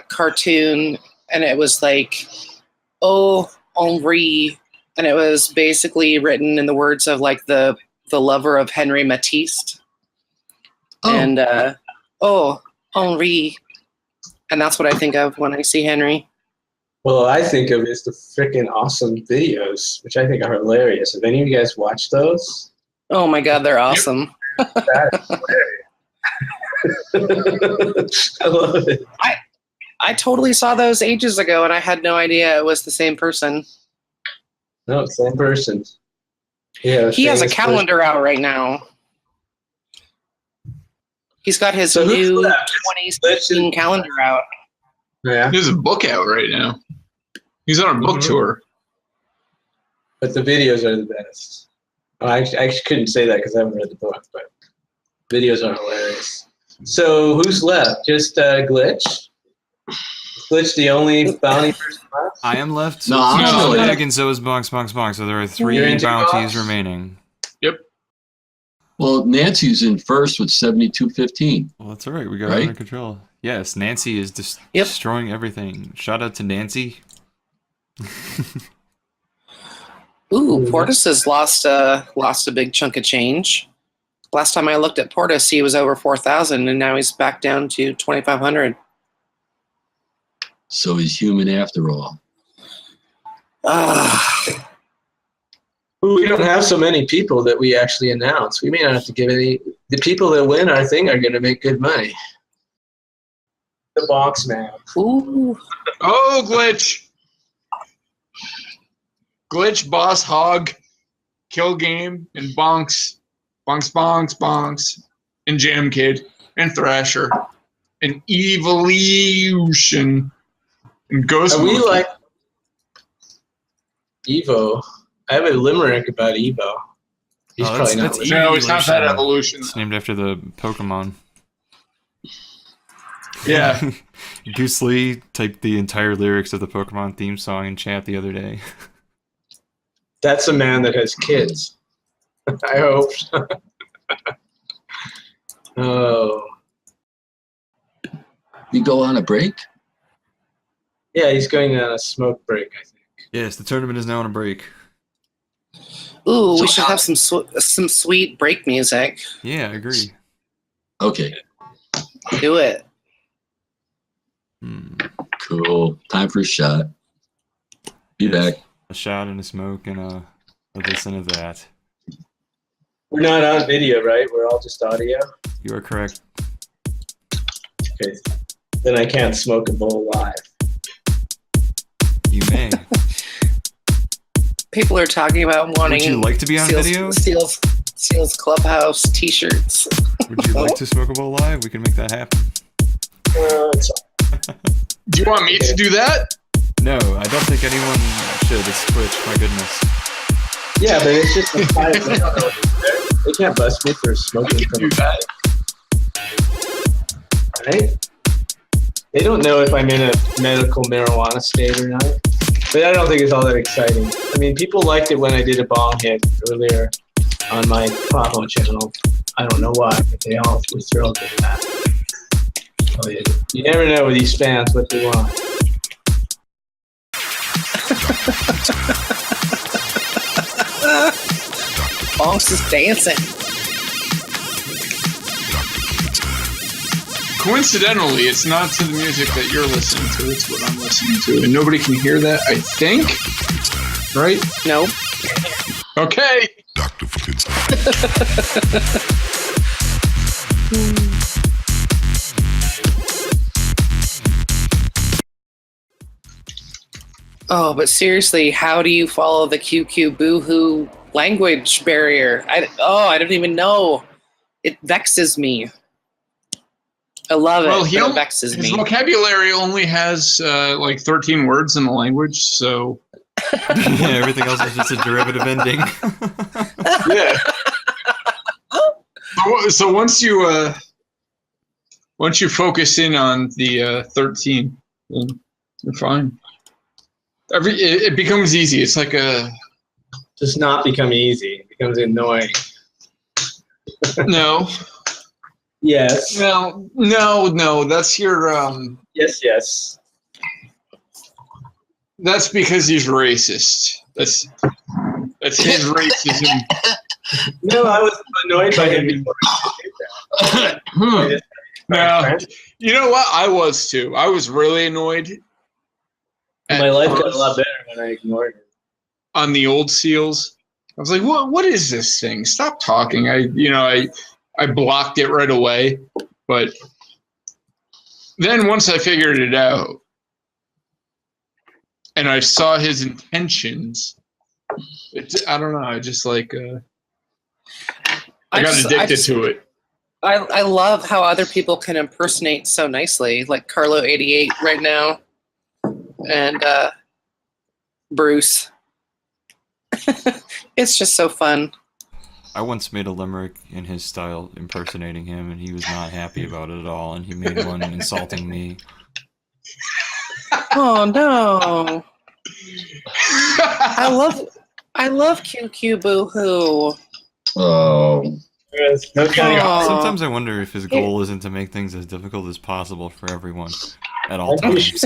cartoon, and it was like "Oh Henri," and it was basically written in the words of like the lover of Henry Matisse. Oh. And "Oh Henri," and that's what I think of when I see Henry. Well, I think of is the freaking awesome videos, which I think are hilarious. Have any of you guys watched those? Oh my God, they're awesome. That's hilarious. I love it. I totally saw those ages ago, and I had no idea it was the same person. No, same person. Yeah, He has a calendar out right now. He's got his So who's new left? 2016 calendar out. Yeah, There's a book out right now. He's on a book tour. but the videos are the best. Oh, I actually couldn't say that because I haven't read the book, but videos are hilarious. So who's left? Just Glitch? Glitch the only bounty person left? I am left. No, I'm so still Meg in. and so is Bonx. So there are You're 3 into bounties Bonx? remaining. Well, Nancy's in first with 72.15. Well, that's all right. We got it Right? under control. Yes, Nancy is Yep. destroying everything. Shout out to Nancy. Ooh, Portis has lost a big chunk of change. Last time I looked at Portis, he was over 4,000, and now he's back down to 2,500. So he's human after all. Ah, We don't have so many people that we actually announce. We may not have to give any. The people that win our thing are going to make good money. The Bonx man. ooh. Oh, Glitch. Glitch, Boss Hog, Kill Game, and Bonx. Bonx. And Jam Kid. And Thrasher. And Evolution. And Ghost Are we Monkey. like Evo? I have a limerick about Evo. He's Oh, probably not that's listening. No, it's not that evolution. It's named after the Pokemon. Yeah. Goose Lee typed the entire lyrics of the Pokemon theme song in chat the other day. That's a man that has kids. I hope. Oh. We go on a break? Yeah, he's going on a smoke break, I think. Yes, the tournament is now on a break. Ooh, So we should how- have some sweet break music. Yeah, I agree. Okay, Do it. cool. Time for a shot. Be back. A shot and a smoke and a this and a that. We're not on video, right? We're all just audio? You are correct. Okay. Then I can't smoke a bowl live. You may. People are talking about wanting. Would you like to be on video? Steel's Clubhouse T-shirts. Would you like to smoke a bowl live? We can make that happen. Do you want me to do that? No, I don't think anyone should. It's Twitch. My goodness. Yeah, but it's just a private. They don't know what's there. They can't bust me for smoking from Do a that. right? They don't know if I'm in a medical marijuana state or not. But I don't think it's all that exciting. I mean, people liked it when I did a bong hit earlier on my potmo channel. I don't know why, but they all were thrilled with that. Oh, yeah. You never know with these fans what they want. Bonx is dancing. Coincidentally, it's not to the music that you're listening to, it's what I'm listening to. And nobody can hear that, I think. Right? No. Okay. Dr. Oh, but seriously, how do you follow the QQ boohoo language barrier? I don't even know. It vexes me. I love it, but it vexes me. His vocabulary only has like 13 words in the language, so... Yeah, everything else is just a derivative ending. Yeah. So once you focus in on the 13, then you're fine. It becomes easy. It's like a... Does not become easy. It becomes annoying. No. Yes. No. That's your... Yes. That's because he's racist. That's his racism. No, I was annoyed by him before I did that. No, you know what? I was too. I was really annoyed. My life got a lot better when I ignored it. On the old seals, I was like, "What is this thing? Stop talking!" I blocked it right away. But then once I figured it out, and I saw his intentions, I don't know. I just like I got addicted to it. I love how other people can impersonate so nicely, like Carlo88 right now, and Bruce. It's just so fun. I once made a limerick in his style impersonating him, and he was not happy about it at all, and he made one insulting me. Oh no. I love QQ Boohoo. Oh. Sometimes I wonder if his goal isn't to make things as difficult as possible for everyone at all times.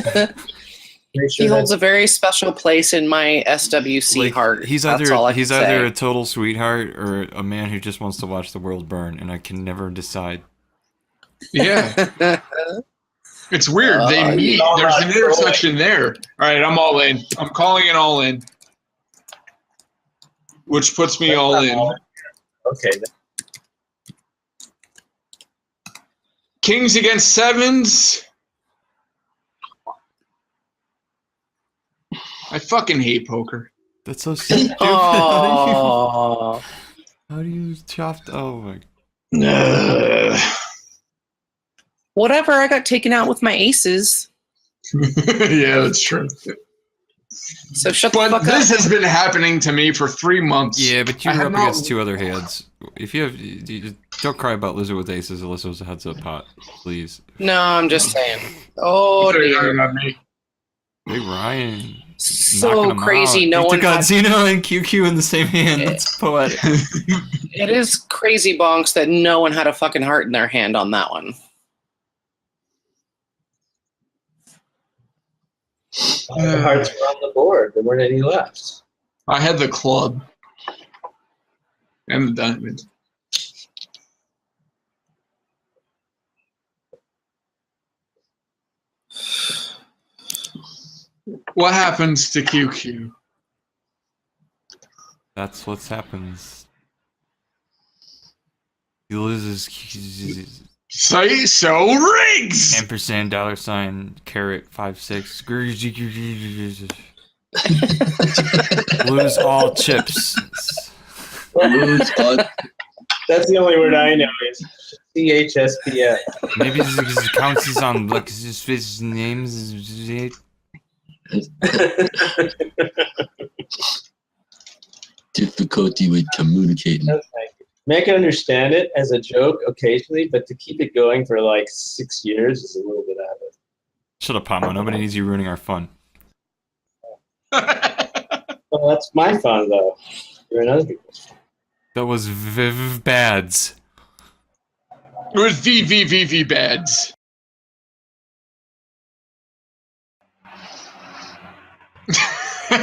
He holds a very special place in my SWC heart. He's either a total sweetheart or a man who just wants to watch the world burn, and I can never decide. Yeah. It's weird. They meet. There's an intersection there. All right, I'm all in. I'm calling it all in. Which puts me all in. Okay. Kings against sevens. I fucking hate poker. That's so stupid. Oh. How do you chop? Oh my. Whatever, I got taken out with my aces. Yeah, that's true. So shut the fuck up. This has been happening to me for 3 months. Yeah, but you're up against two other hands. If you have, don't cry about Lizard with aces. Alyssa was a heads up pot, please. No, I'm just saying. Oh dear. Hey Ryan. So crazy. No one took Zeno and QQ in the same hand. That's poetic. It is crazy, Bonx, that no one had a fucking heart in their hand on that one. The hearts were on the board. There weren't any left. I had the club and the diamond. What happens to QQ? That's what happens. He loses. Say so, Riggs! Ampersand $, caret 56. Lose all chips. That's the only word I know is CHSPF. Maybe this is because it counts on like his names. Difficulty with communicating. I mean, I can understand it as a joke occasionally, but to keep it going for like 6 years is a little bit out of it. Shut up, Potmo. Nobody needs you ruining our fun. Well, that's my fun, though. You're another people's fun. That was Viv Bads. It was VVVV bads. What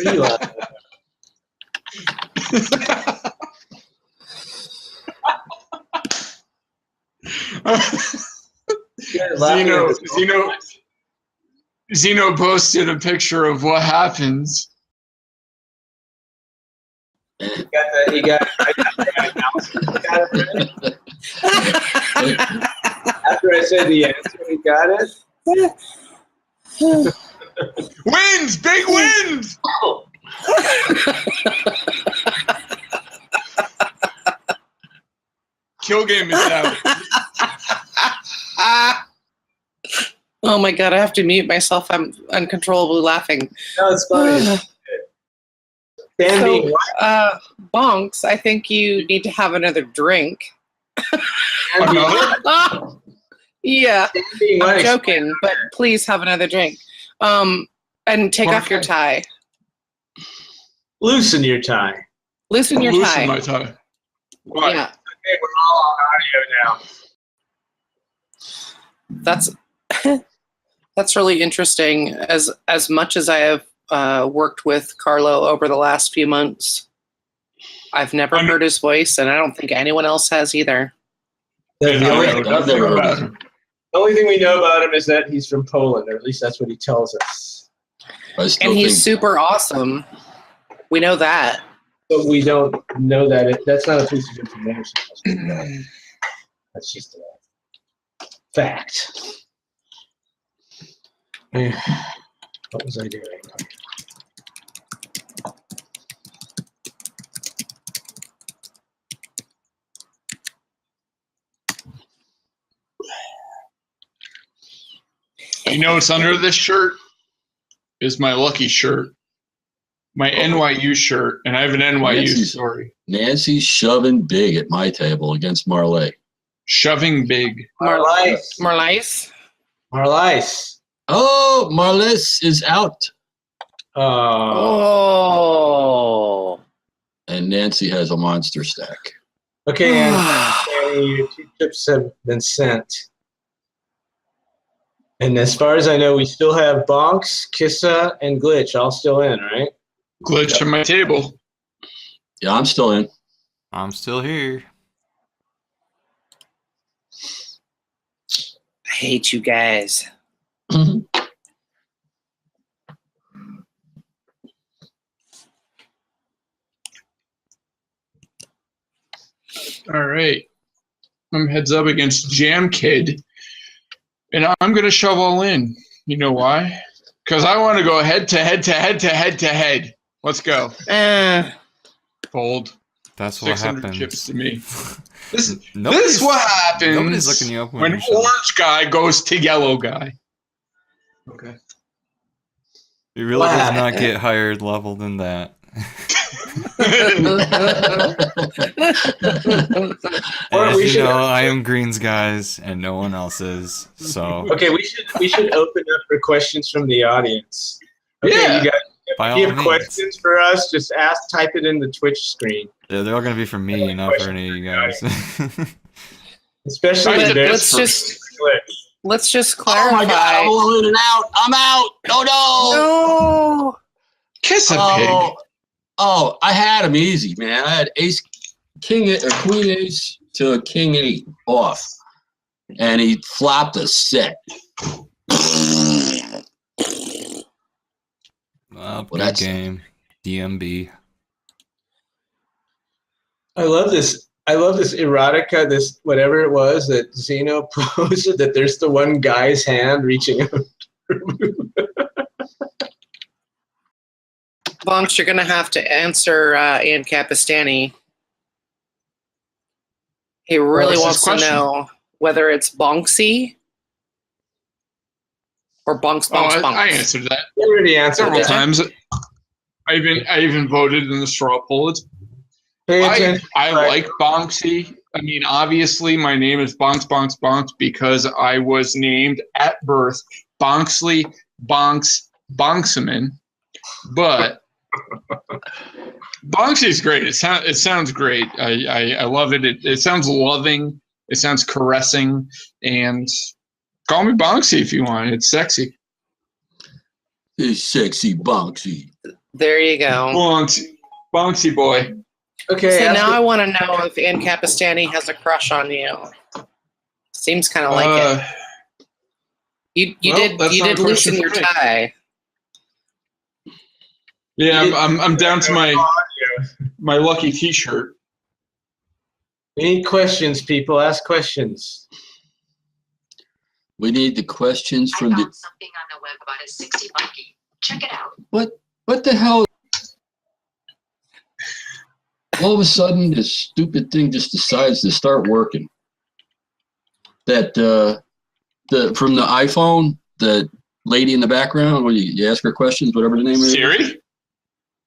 are you laughing at? You guys laughing at this Zeno posted a picture of what happens. You got it right now. After I said the answer, he got it. Wins! Big wins! Kill game is out. Oh my god, I have to mute myself. I'm uncontrollably laughing. No, it's funny. So, Bonx, I think you need to have another drink. Another? Yeah, I'm joking, but please have another drink. And take off your tie. Loosen your tie. Loosen your tie. Loosen my tie. Why? Yeah. Okay, we're all on audio now. That's really interesting. As much as I have worked with Carlo over the last few months, I've never heard his voice, and I don't think anyone else has either. The only thing we know about him is that he's from Poland, or at least that's what he tells us. And he's super awesome. We know that. But we don't know that. That's not a piece of information. That's just a fact. What was I doing? You know what's under this shirt? Is my lucky shirt. My NYU shirt, and I have an NYU story. Nancy's shoving big at my table against Marley. Shoving big. Marlice. Oh, Marlice is out. Oh. And Nancy has a monster stack. Okay, and your 2 chips have been sent. And as far as I know, we still have Bonx, Kissa, and Glitch all still in, right? Glitch on my table. Yeah, I'm still in. I'm still here. I hate you guys. All right. I'm heads up against Jam Kid. And I'm going to shove all in. You know why? Because I want to go head to head to head to head to head. Let's go. Fold. That's what 600 happens. Chips to me. This is what happens. Nobody's looking you up when orange guy goes to yellow guy. Okay. It really does not get higher level than that. As you know, I am Greens guys, and no one else is. So okay, we should open up for questions from the audience. Okay, yeah. You guys, by if you all have means. questions for us, just type it in the Twitch screen. Yeah, they're all gonna be for me, not for any of you guys. Especially let's just clarify. Oh my god, I'm all in and out. I'm out. No. Kiss a pig. Oh, I had him easy, man. I had queen ace to king 8 off, and he flopped a set. Good game, DMB. I love this erotica, this whatever it was that Zeno posted, that there's the one guy's hand reaching out. Bonx, you're going to have to answer Ian Capistani. He really wants to know whether it's Bonxy or Bonx. I answered that. You already answered several that. times. I even voted in the straw poll. I like Bonxy. I mean, obviously, my name is Bonx, Bonx, Bonx because I was named at birth Bonxley Bonx Bonxman. But Bonx is great. It sounds great. I love it. It sounds loving. It sounds caressing. And call me Bonxy if you want. It's sexy. It's sexy Bonxy. There you go. Bonxy boy. Okay. So now I want to know if Ann Capistani has a crush on you. Seems kind of like it. You did loosen your tie. Yeah, I'm down to my lucky T-shirt. We need questions, people. Ask questions. We need the questions from I found something on the web about a 60 monkey. Check it out. What the hell? All of a sudden, this stupid thing just decides to start working. That from the iPhone, the lady in the background, when you ask her questions, whatever the name is. Siri?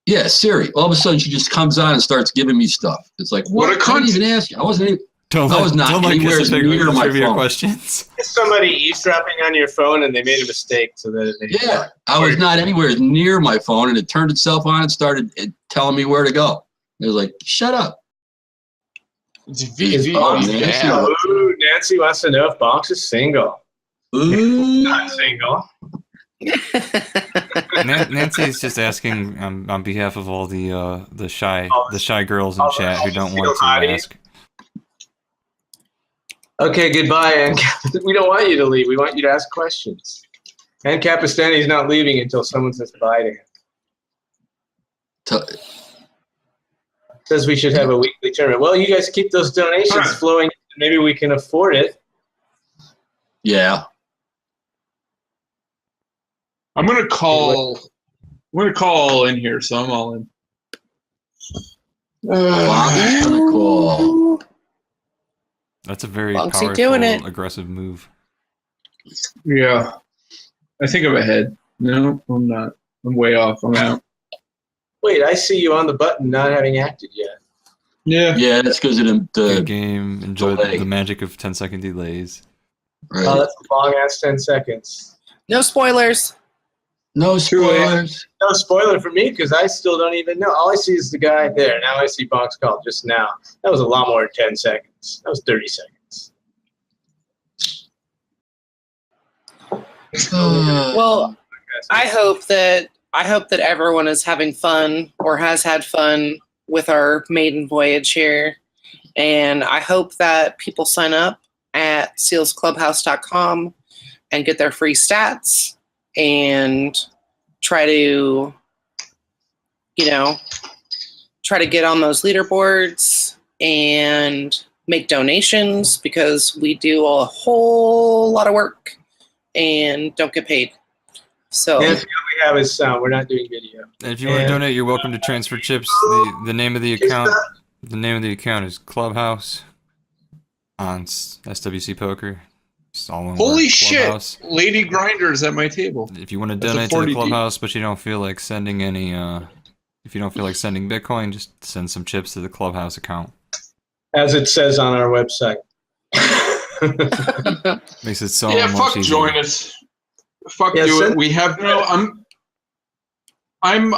Yeah, Siri. All of a sudden, she just comes on and starts giving me stuff. It's like, what? I didn't even ask you. I wasn't even. I was not anywhere near my phone. Questions. Somebody eavesdropping on your phone and they made a mistake, so that Yeah, I was not anywhere near my phone, and it turned itself on and started telling me where to go. It was like, shut up. It's Ooh, Nancy wants to know if Bonx is single. Ooh. Not single. Nancy's just asking on behalf of all the shy girls in chat who don't want to ask. Okay, goodbye, Ann. We don't want you to leave. We want you to ask questions. Ann Capistani's not leaving until someone says bye to him. Says we should have a weekly tournament. Well, you guys keep those donations flowing. Maybe we can afford it. Yeah. I'm gonna call in here, so I'm all in. Bonx gonna call. That's a very Bonxy powerful, doing it. aggressive move. Yeah. I think I'm ahead. No, I'm not. I'm way off. I'm out. Wait, I see you on the button not having acted yet. Yeah. Yeah, that's because of the Good game. Enjoy delay. the magic of 10-second delays. Right. Oh, that's a long-ass 10 seconds. No spoilers. No spoilers. No spoiler for me, because I still don't even know. All I see is the guy there. Now I see Bonx called just now. That was a lot more than 10 seconds. That was 30 seconds. Well, I hope that everyone is having fun or has had fun with our maiden voyage here. And I hope that people sign up at sealsclubhouse.com and get their free stats and try to get on those leaderboards and make donations, because we do a whole lot of work and don't get paid. So Nancy, all we have is sound. We're not doing video. And if you want to donate, you're welcome to transfer chips. The name of the account. The name of the account is Clubhouse on SWC Poker. It's all one Holy word, shit! Clubhouse. Lady Grinders at my table. If you want to That's a donate to the 40D. Clubhouse, but you don't feel like sending any, if you don't feel like sending Bitcoin, just send some chips to the Clubhouse account. As it says on our website. Makes it so Yeah, much fuck easier. join us. Fuck Yeah, do send- it. We have no. I'm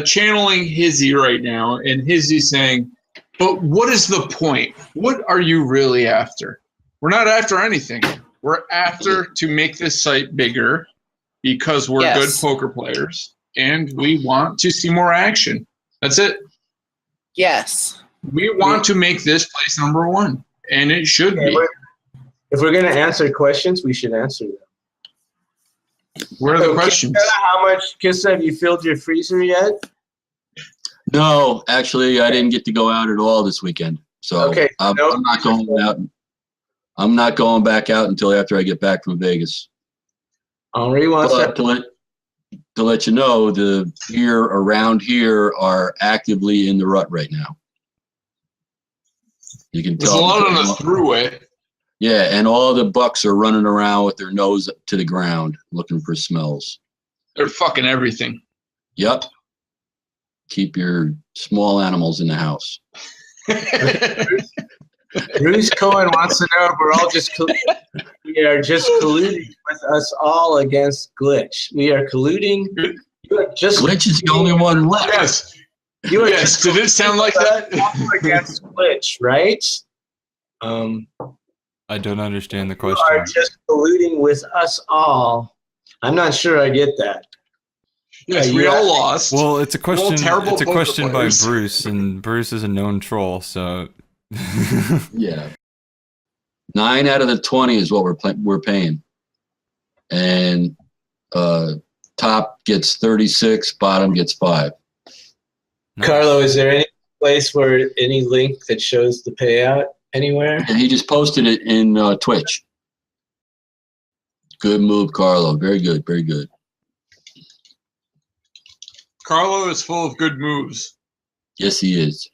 channeling Hizzy right now, and Hizzy's saying, "But what is the point? What are you really after? We're not after anything. We're after to make this site bigger because we're good poker players, and we want to see more action. That's it. yes. We want to make this place number one, and it should be. If we're going to answer questions, we should answer them. Where are the questions? How much, Kissa, have you filled your freezer yet? No, actually, I didn't get to go out at all this weekend. So Okay, I'm not going out. I'm not going back out until after I get back from Vegas. Henri wants But to let you know, the deer around here are actively in the rut right now. You can There's tell. a lot on the throughway. Yeah, and all the bucks are running around with their nose to the ground looking for smells. They're fucking everything. Yep. Keep your small animals in the house. Bruce Cohen wants to know if we're all we are just colluding with us all against Glitch. We are colluding. You are just Glitch is the only one left. Yes. You are Yes. Did it sound like that? against Glitch, right? I don't understand the You are question. just colluding with us all. I'm not sure I get that. Yes, we all lost. Well, it's a question. terrible It's a poker question by players. Bruce, and Bruce is a known troll. So, Yeah. 9 out of the 20 is what we're paying, and top gets 36, bottom gets 5. Carlo, is there any place where any link that shows the payout anywhere? And he just posted it in Twitch. Good move, Carlo. Very good. Very good. Carlo is full of good moves. Yes, he is.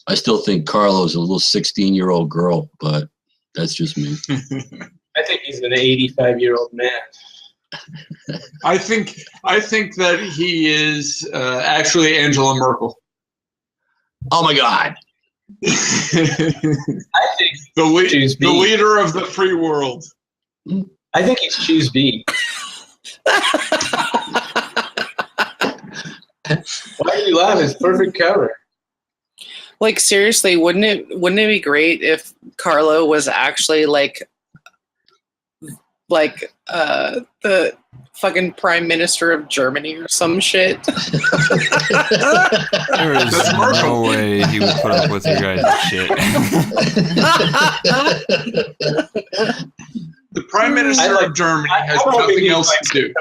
I still think Carlo's a little 16-year-old girl, but that's just me. I think he's an 85-year-old man. I think that he is actually Angela Merkel. Oh my God. I think the leader of the free world. I think he's choose B. Why do you laugh? It's perfect cover. Like, seriously, wouldn't it be great if Carlo was actually like the fucking prime minister of Germany or some shit? there is no way he would put up with you guys' shit. The prime minister of Germany has nothing else to do.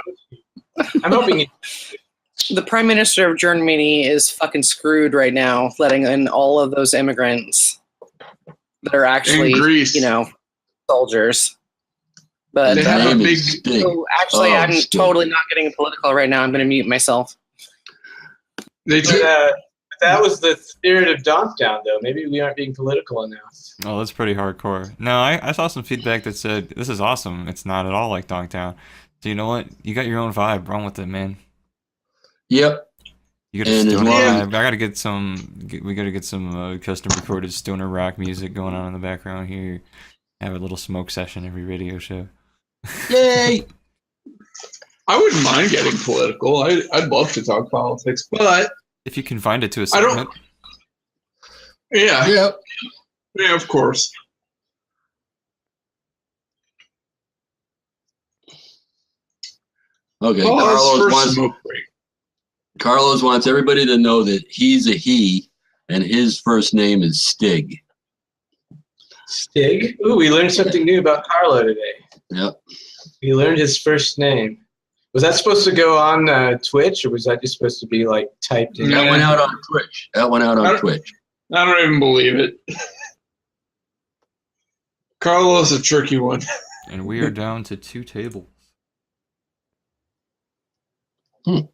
I'm hoping the prime minister of Germany is fucking screwed right now, letting in all of those immigrants that are actually, soldiers. But they have a big. So actually, I'm totally not getting political right now. I'm going to mute myself. They do that. That was the spirit of Donkdown, though. Maybe we aren't being political enough. Oh, that's pretty hardcore. No, I saw some feedback that said this is awesome. It's not at all like Donktown. So you know what? You got your own vibe. Run with it, man. Yep. You got a stoner vibe. I gotta get some. We gotta get some custom recorded stoner rock music going on in the background here. Have a little smoke session every radio show. Yay! I wouldn't mind getting political. I'd love to talk politics, but if you can find it to a segment. Yeah. Yep. Yeah, of course. Okay, well, Carlos wants everybody to know that he's a he, and his first name is Stig. Stig? Ooh, we learned something new about Carlo today. Yep. We learned his first name. Was that supposed to go on Twitch, or was that just supposed to be like typed in? That went out on Twitch. I don't even believe it. Carlo's a tricky one. And we are down to 2 tables. I'm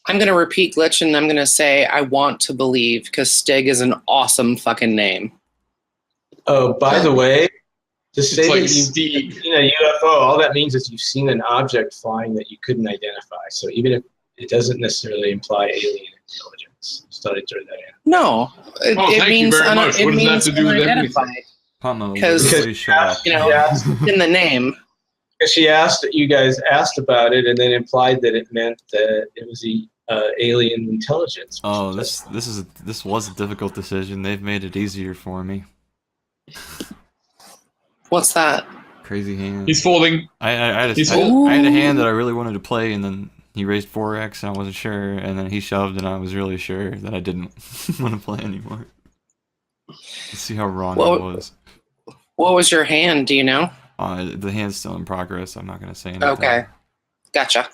going to repeat Glitch, and I'm going to say I want to believe, because Stig is an awesome fucking name. Oh, by the way, to say like that you've seen a UFO, all that means is you've seen an object flying that you couldn't identify. So even if it doesn't necessarily imply alien intelligence. Just thought I'd throw that in. No, it means it means have to do with unidentified. Because in the name. Because she asked, you guys asked about it, and then implied that it meant that it was the alien intelligence. Oh, this was a difficult decision. They've made it easier for me. What's that? Crazy hand. He's folding. I had a hand that I really wanted to play, and then he raised 4x, and I wasn't sure, and then he shoved, and I was really sure that I didn't want to play anymore. Let's see how wrong I was. What was your hand? Do you know? The hand's still in progress. I'm not going to say anything. Okay. Gotcha.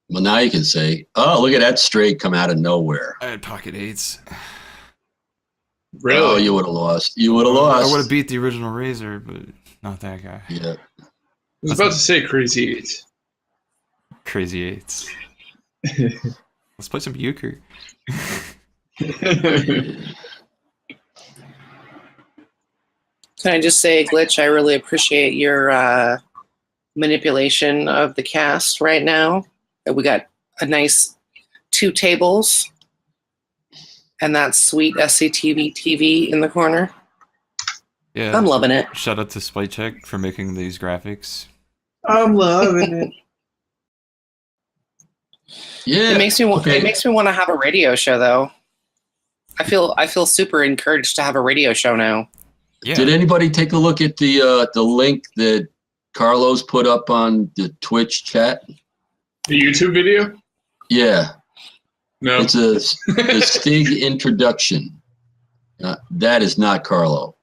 Well, now you can say, oh, look at that straight come out of nowhere. I had pocket 8s. Really? Oh, you would have lost. You would have lost. I would have beat the original Razor, but not that guy. Yeah. I was about to say Crazy 8s. Crazy 8s. Let's play some euchre. Can I just say, Glitch, I really appreciate your manipulation of the cast right now. We got a nice 2 tables. And that sweet SCTV TV in the corner. Yeah. I'm loving it. Shout out to SpiteCheck for making these graphics. I'm loving it. Yeah. It makes me want. Okay. It makes me want to have a radio show, though. I feel super encouraged to have a radio show now. Yeah. Did anybody take a look at the link that Carlos put up on the Twitch chat? The YouTube video? Yeah. No. It's a Stig introduction. That is not Carlo.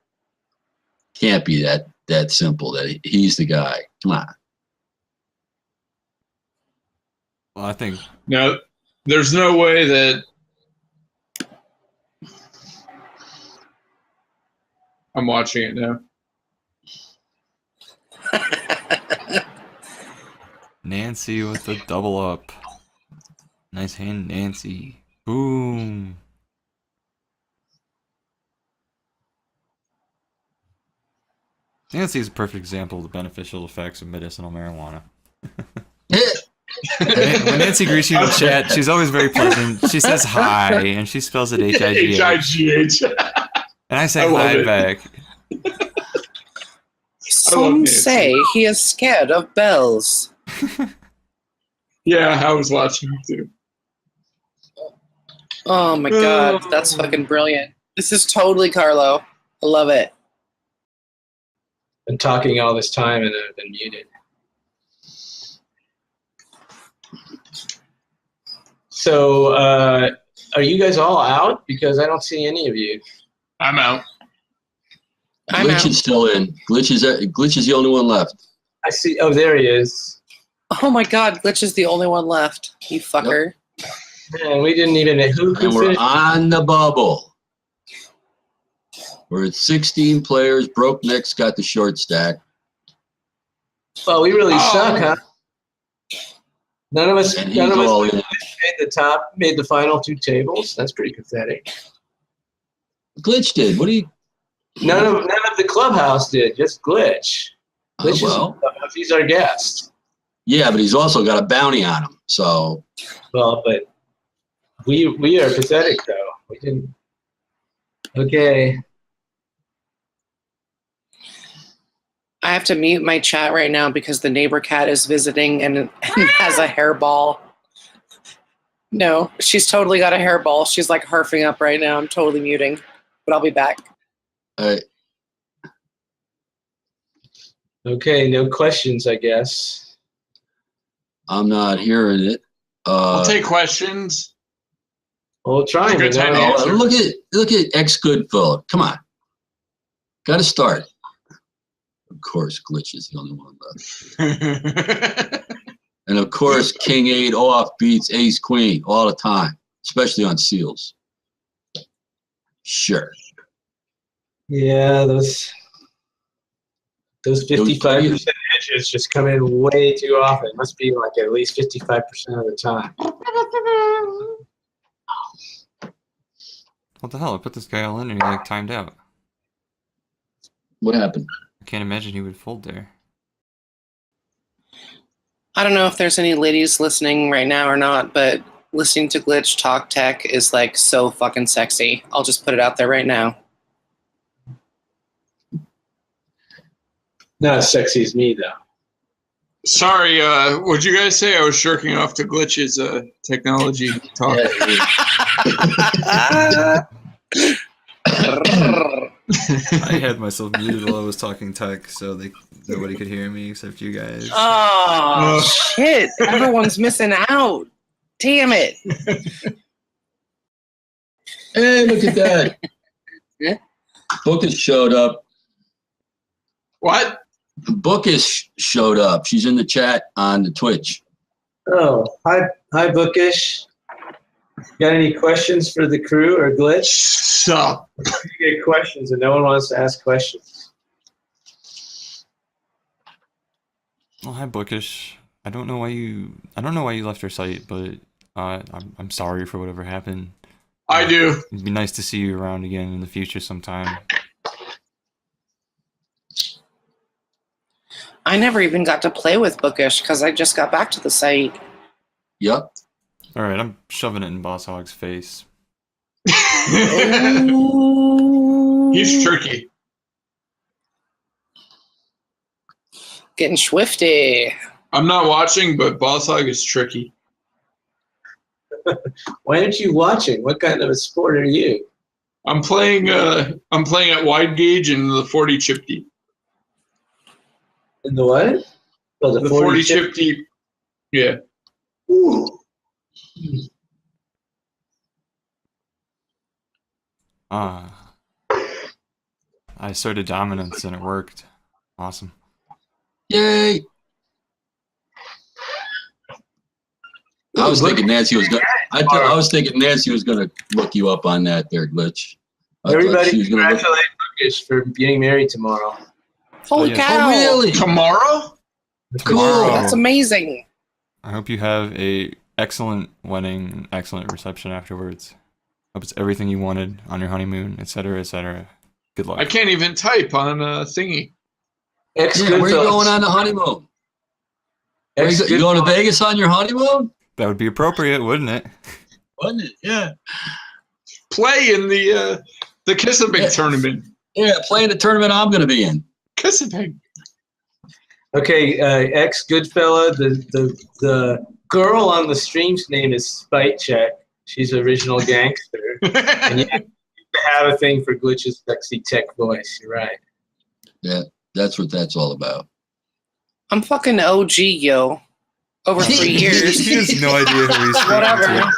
Can't be that simple. That he's the guy. Come on. Well, I think No, there's no way that I'm watching it now. Nancy with the double up. Nice hand, Nancy. Boom. Nancy is a perfect example of the beneficial effects of medicinal marijuana. When Nancy greets you in chat, she's always very pleasant. She says hi, and she spells it H-I-G-H. H-I-G-H. And I say I love hi it. back. Some say he is scared of bells. Yeah, I was watching it too. Oh my god, that's fucking brilliant. This is totally Carlo. I love it. Been talking all this time and I've been muted. So, are you guys all out? Because I don't see any of you. I'm out. I'm Glitch out. is still in. Glitch is the only one left. I see. Oh, there he is. Oh my god, Glitch is the only one left. You fucker. Man, we didn't even. Who And we're finished? on the bubble. We're at 16 players. Broke Nick's got the short stack. Well, we really Oh. suck, huh? None of us. And he's None of all us in. made the final two tables. That's pretty pathetic. Glitch did. What do you? None of the clubhouse did. Just Glitch. Glitch is Well, clubhouse. He's our guest. yeah, but he's also got a bounty on him. So Well, but we are pathetic though. We didn't. Okay. I have to mute my chat right now because the neighbor cat is visiting and has a hairball. No, she's totally got a hairball. She's like harfing up right now. I'm totally muting, but I'll be back. Okay. No questions, I guess. I'm not hearing it. I'll take questions. We'll try. Good time to and answer. Look at ex Goodfellow. Come on, got to start. Of course, Glitch is the only one left. And of course, King 8 off beats Ace Queen all the time, especially on seals. Sure. Yeah, those 55% edges just come in way too often. It must be like at least 55% of the time. What the hell? I put this guy all in and he like timed out. What happened? I can't imagine he would fold there. I don't know if there's any ladies listening right now or not, but listening to Glitch talk tech is like so fucking sexy. I'll just put it out there right now. Not as sexy as me, though. Sorry, what'd you guys say? I was shirking off to Glitch's technology talk. I had myself muted while I was talking tech, so nobody could hear me except you guys. Oh, shit. Everyone's missing out. Damn it. Hey, look at that. Yeah. Bookish showed up. What? Bookish showed up. She's in the chat on the Twitch. Oh, hi, Bookish. Got any questions for the crew or Glitch? Sup? You get questions, and no one wants to ask questions. Well, hi, Bookish. I don't know why you left your site, but I'm sorry for whatever happened. I do. It'd be nice to see you around again in the future sometime. I never even got to play with Bookish because I just got back to the site. Yep. All right, I'm shoving it in Boss Hog's face. He's tricky. Getting swifty. I'm not watching, but Boss Hog is tricky. Why aren't you watching? What kind of a sport are you? I'm playing at wide gauge in the 40 chip deep. In the what? Oh, The 40 chip deep. Yeah. Ooh. I asserted dominance and it worked. Awesome. Yay! I was thinking Nancy was gonna. I was thinking Nancy was gonna look you up on that there, Glitch. Everybody, she was gonna look. congratulate Lucas for getting married tomorrow. Holy yes. cow! Oh, really? Tomorrow? Cool. That's amazing. I hope you have a excellent wedding, and excellent reception afterwards. Hope it's everything you wanted on your honeymoon, etc., etc. Good luck. I can't even type on a thingy. Yeah, where are you going on the honeymoon? You going to Vegas on your honeymoon? That would be appropriate, wouldn't it? Wouldn't it? Yeah. Play in the Kiss-A-Big tournament. Yeah, playing the tournament I'm going to be in. Kiss-A-Big. Okay, ex Goodfella. The girl on the stream's name is SpiteCheck. She's original gangster. And you have a thing for Glitch's sexy tech voice. You're right. Yeah, that's what that's all about. I'm fucking OG, yo. Over 3 years. He has no idea who he's speaking Whatever.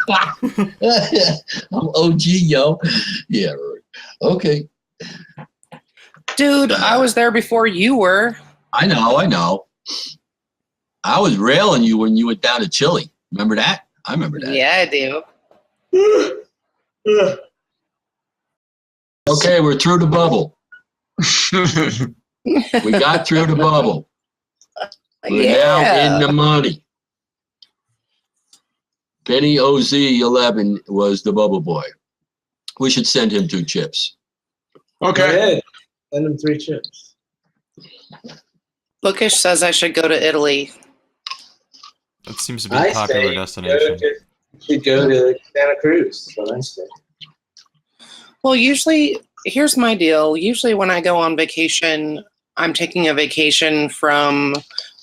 I'm OG, yo. Yeah, right. Okay. Dude, I was there before you were. I know. I was railing you when you went down to Chile. Remember that? I remember that. Yeah, I do. Okay, we're through the bubble. We got through the bubble. We're now in the money. Benny OZ11 was the bubble boy. We should send him 2 chips. Go Okay. ahead. Send him 3 chips. Bookish says I should go to Italy. That seems to be a popular destination. You should go to Santa Cruz. That's what I say. Well, usually, here's my deal. Usually when I go on vacation, I'm taking a vacation from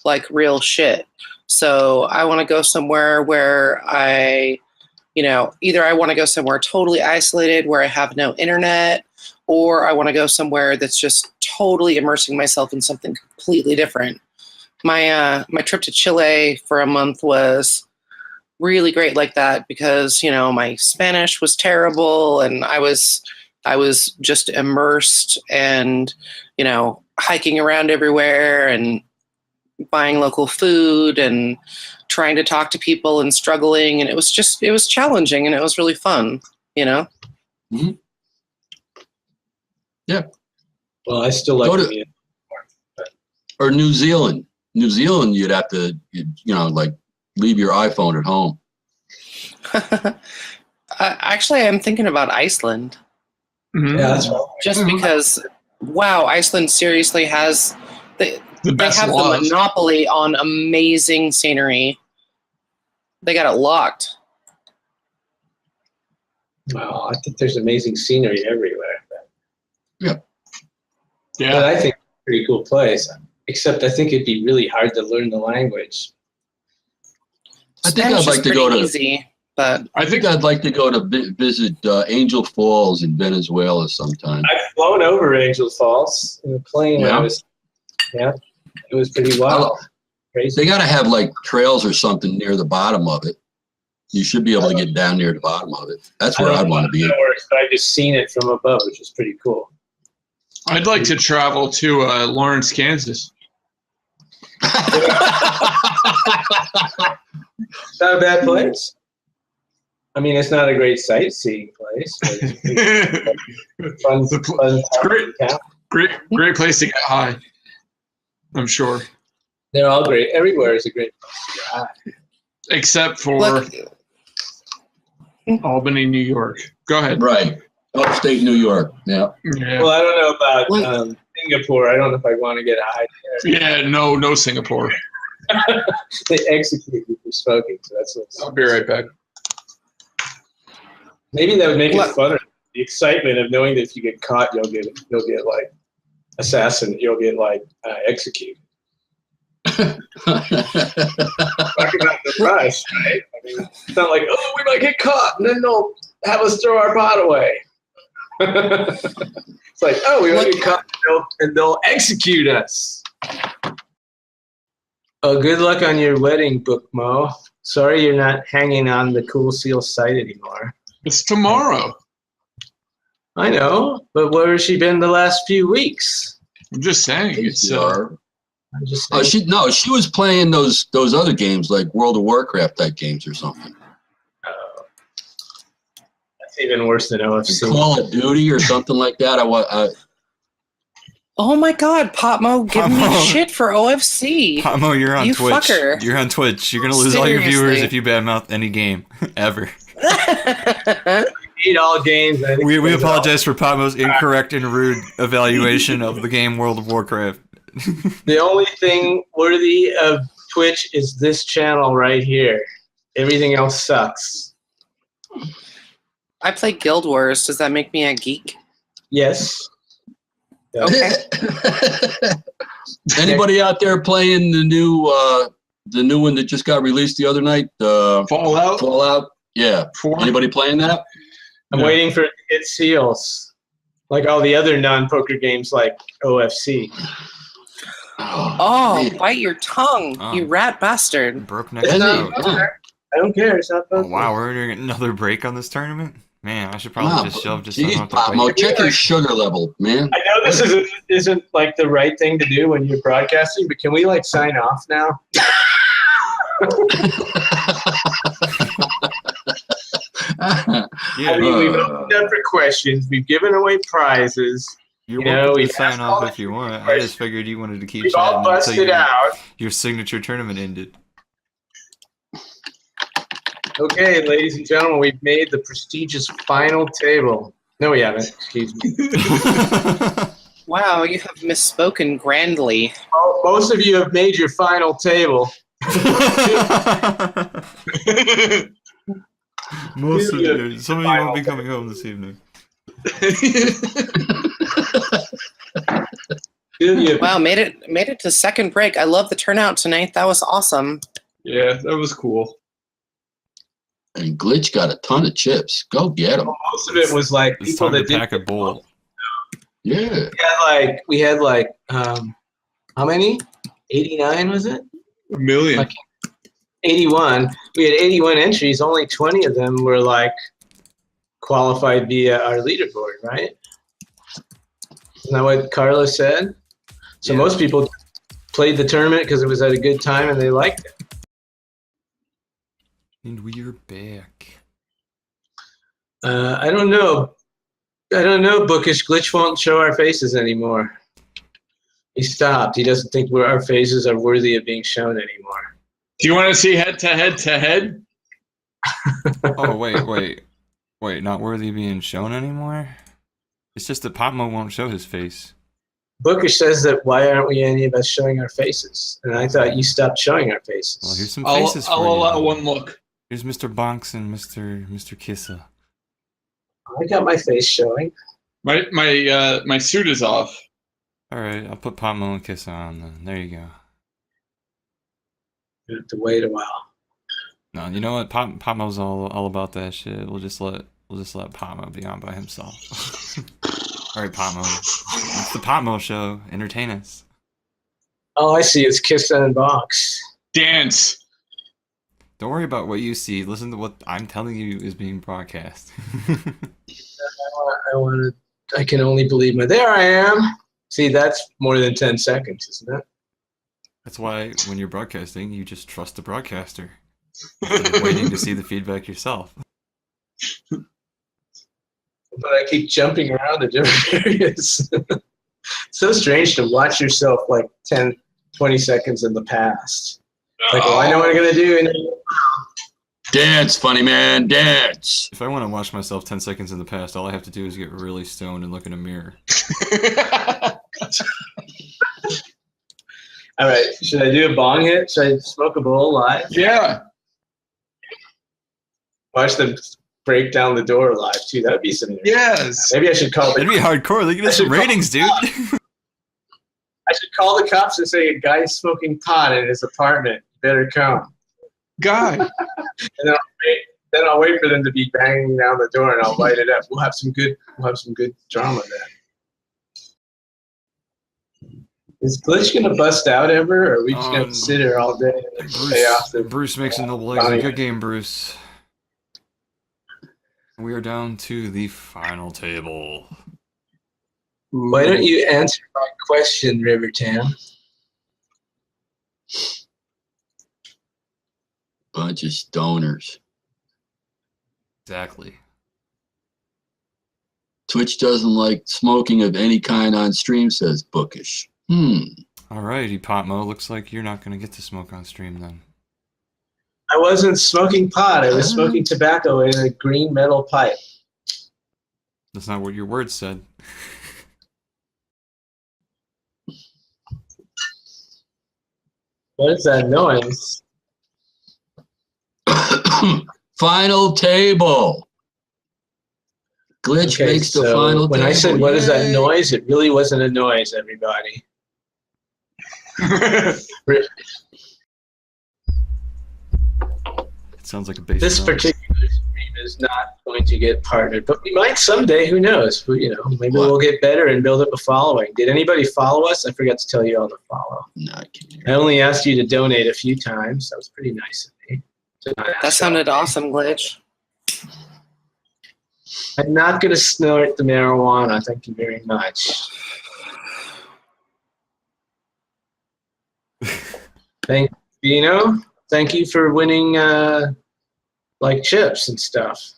like real shit. So I want to go somewhere where either I want to go somewhere totally isolated where I have no internet, or I want to go somewhere that's just totally immersing myself in something completely different. My trip to Chile for a month was really great like that because, my Spanish was terrible and I was just immersed and, hiking around everywhere and buying local food and trying to talk to people and struggling. And it was challenging and it was really fun, Mm-hmm. Yeah. Well, I still like it. Or New Zealand. New Zealand, you'd have to, leave your iPhone at home. Actually, I'm thinking about Iceland. Mm-hmm. Yeah, that's right. Just because, wow, Iceland seriously has they best have laws. the monopoly on amazing scenery. They got it locked. Wow, I think there's amazing scenery everywhere. Yeah. But I think it's a pretty cool place. Except I think it'd be really hard to learn the language. I think Spanish I'd like is to go pretty to. easy, but I think I'd like to go to visit Angel Falls in Venezuela sometime. I've flown over Angel Falls in a plane. Yeah. It was pretty wild. Crazy. They got to have like trails or something near the bottom of it. You should be able to get down near the bottom of it. That's where I'd want to be. That works, but I've just seen it from above, which is pretty cool. I'd like to travel to Lawrence, Kansas. Not a bad place. I mean, it's not a great sightseeing place, but it's fun. It's great place to get high. I'm sure. They're all great. Everywhere is a great place to get high. Except for look, Albany, New York. Go ahead. Right. Upstate New York. Yeah. Yeah. Well, I don't know about Singapore. I don't know if I want to get high there. Yeah, no Singapore. They execute you for smoking, so that's what. I'll be right back. Maybe that would make What? it funner. The excitement of knowing that if you get caught, you'll get like executed. Talk about the rush, right? I mean, it's not like, oh, we might get caught, and then they'll have us throw our pot away. It's like, oh, we might get caught, and they'll execute us. Oh, good luck on your wedding, Bookmo. Sorry you're not hanging on the Cool Seal site anymore. It's tomorrow. I know, but where has she been the last few weeks? I'm just saying. It's I'm just saying. She was playing those other games like World of Warcraft type games or something. That's even worse than OFC. Call of Duty or something like that. Oh my God, Potmo, give me shit for OFC. Potmo, you're on You Twitch. fucker. You're on Twitch. You're gonna lose all your viewers Seriously. if you badmouth any game ever. Eat all games. We apologize for Potmo's incorrect and rude evaluation of the game World of Warcraft. The only thing worthy of Twitch is this channel right here. Everything else sucks. I play Guild Wars. Does that make me a geek? Yes. Okay. Anybody out there playing the new one that just got released the other night? Fallout. Fallout. Yeah. 4. Anybody playing that? I'm waiting for it to get seals. Like all the other non-poker games like OFC. Oh, man. bite your tongue, Oh. you rat bastard. Broke next It's to not you. poker. I don't care. It's not Oh, poker. wow, we're doing another break on this tournament? Man, I should probably just shove just so I Jeez, don't have to Potmo, fight. check your sugar level, man. I know this isn't like the right thing to do when you're broadcasting, but can we like sign off now? Yeah, I mean, we've opened up for questions. We've given away prizes. you're you know, welcome to we've sign asked off all if you the want. I questions. just figured you wanted to keep We've all chatting until busted out. your signature tournament ended. Okay, ladies and gentlemen, we've made the prestigious final table. No, we haven't. Excuse me. Wow, you have misspoken grandly. Oh, most of you have made your final table. Most of Yeah. you. Some of you won't be coming home this evening. Wow, made it to second break. I love the turnout tonight. That was awesome. Yeah, that was cool. And Glitch got a ton of chips. Go get them. Most of it was like It's people time to that didn't. pack a bowl. Yeah. We had like how many? 89 was it? A million. Like 81. We had 81 entries. Only 20 of them were like qualified via our leaderboard, right? Isn't that what Carlos said? So Yeah. most people played the tournament because it was at a good time and they liked it. And we're back. I don't know. Bookish Glitch won't show our faces anymore. He stopped. He doesn't think our faces are worthy of being shown anymore. Do you want to see head to head to head? Oh, wait. Not worthy of being shown anymore? It's just that Potmo won't show his face. Bookish says that why aren't we any of us showing our faces? And I thought you stopped showing our faces. Well, here's some I'll faces for allow you. one look. Here's Mr. Bonx and Mr. Kissa. I got my face showing. My suit is off. All right, I'll put Potmo and Kissa on then. There you go. You have to wait a while. No, you know what? Potmo's all about that shit. We'll just let Potmo be on by himself. All right, Potmo. It's the Potmo show. Entertain us. All I see is Kissa and Bonx. Dance. Don't worry about what you see. Listen to what I'm telling you is being broadcast. I can only believe there I am. See, that's more than 10 seconds, isn't it? That's why when you're broadcasting, you just trust the broadcaster. Instead of waiting to see the feedback yourself. But I keep jumping around to different areas. So strange to watch yourself like 10, 20 seconds in the past. Like, oh, I know what I'm going to do. And Dance, funny man, dance. If I want to watch myself 10 seconds in the past, all I have to do is get really stoned and look in a mirror. all right, should I do a bong hit? Should I smoke a bowl live? Yeah. Watch them break down the door live too. That'd be some. Yes. Maybe I should call. That'd be hardcore. Look at some ratings, dude. I should call the cops and say a guy's smoking pot in his apartment. Better come. Guy. And then I'll wait for them to be banging down the door, and I'll light it up. We'll have some good drama then. Is Glitch gonna bust out ever, or are we just gonna sit here all day and pay off the? Bruce makes a noble exit. Good game, Bruce. We are down to the final table. Why don't you answer my question, Rivertown? Bunch of stoners. Exactly. Twitch doesn't like smoking of any kind on stream, says Bookish. Alrighty, Potmo. Looks like you're not going to get to smoke on stream then. I wasn't smoking pot. I was smoking tobacco in a green metal pipe. That's not what your words said. What is that noise? Final table. Glitch makes the final when table. I said, what is that Yay. noise? It really wasn't a noise, everybody. It sounds like a bass This drum. particular stream is not going to get partnered, but we might someday. Who knows? Maybe we'll get better and build up a following. Did anybody follow us? I forgot to tell you all to follow. No, I can't hear. I only asked you to donate a few times. That was pretty nice of me. That sounded awesome, Glitch. I'm not going to snort the marijuana. Thank you very much. Thank you. Thank you for winning like chips and stuff.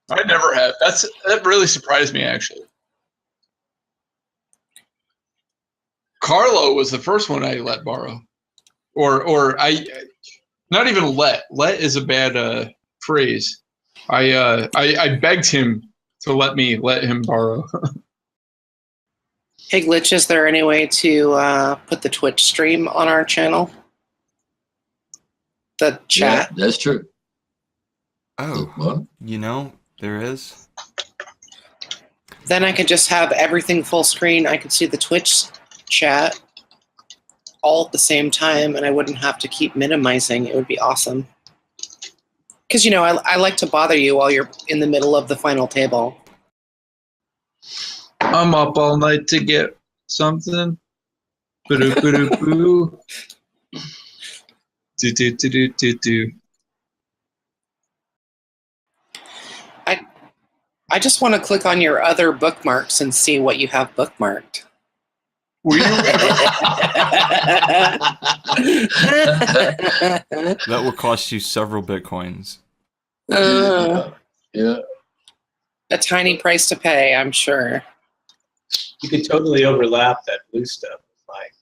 I never have. That really surprised me, actually. Carlo was the first one I let borrow, or I, not even let. Let is a bad phrase. I begged him to let him borrow. Hey, Glitch, is there any way to put the Twitch stream on our channel? The chat? Yeah, that's true. Oh, What? There is. Then I could just have everything full screen. I could see the Twitch chat all at the same time, and I wouldn't have to keep minimizing. It would be awesome. Because, I like to bother you while you're in the middle of the final table. I'm up all night to get something. Boo-doo-boo-doo-boo. Do-do-do-do-do-do. I just want to click on your other bookmarks and see what you have bookmarked. Were you That will cost you several bitcoins. Yeah. A tiny price to pay, I'm sure. You could totally overlap that blue stuff, like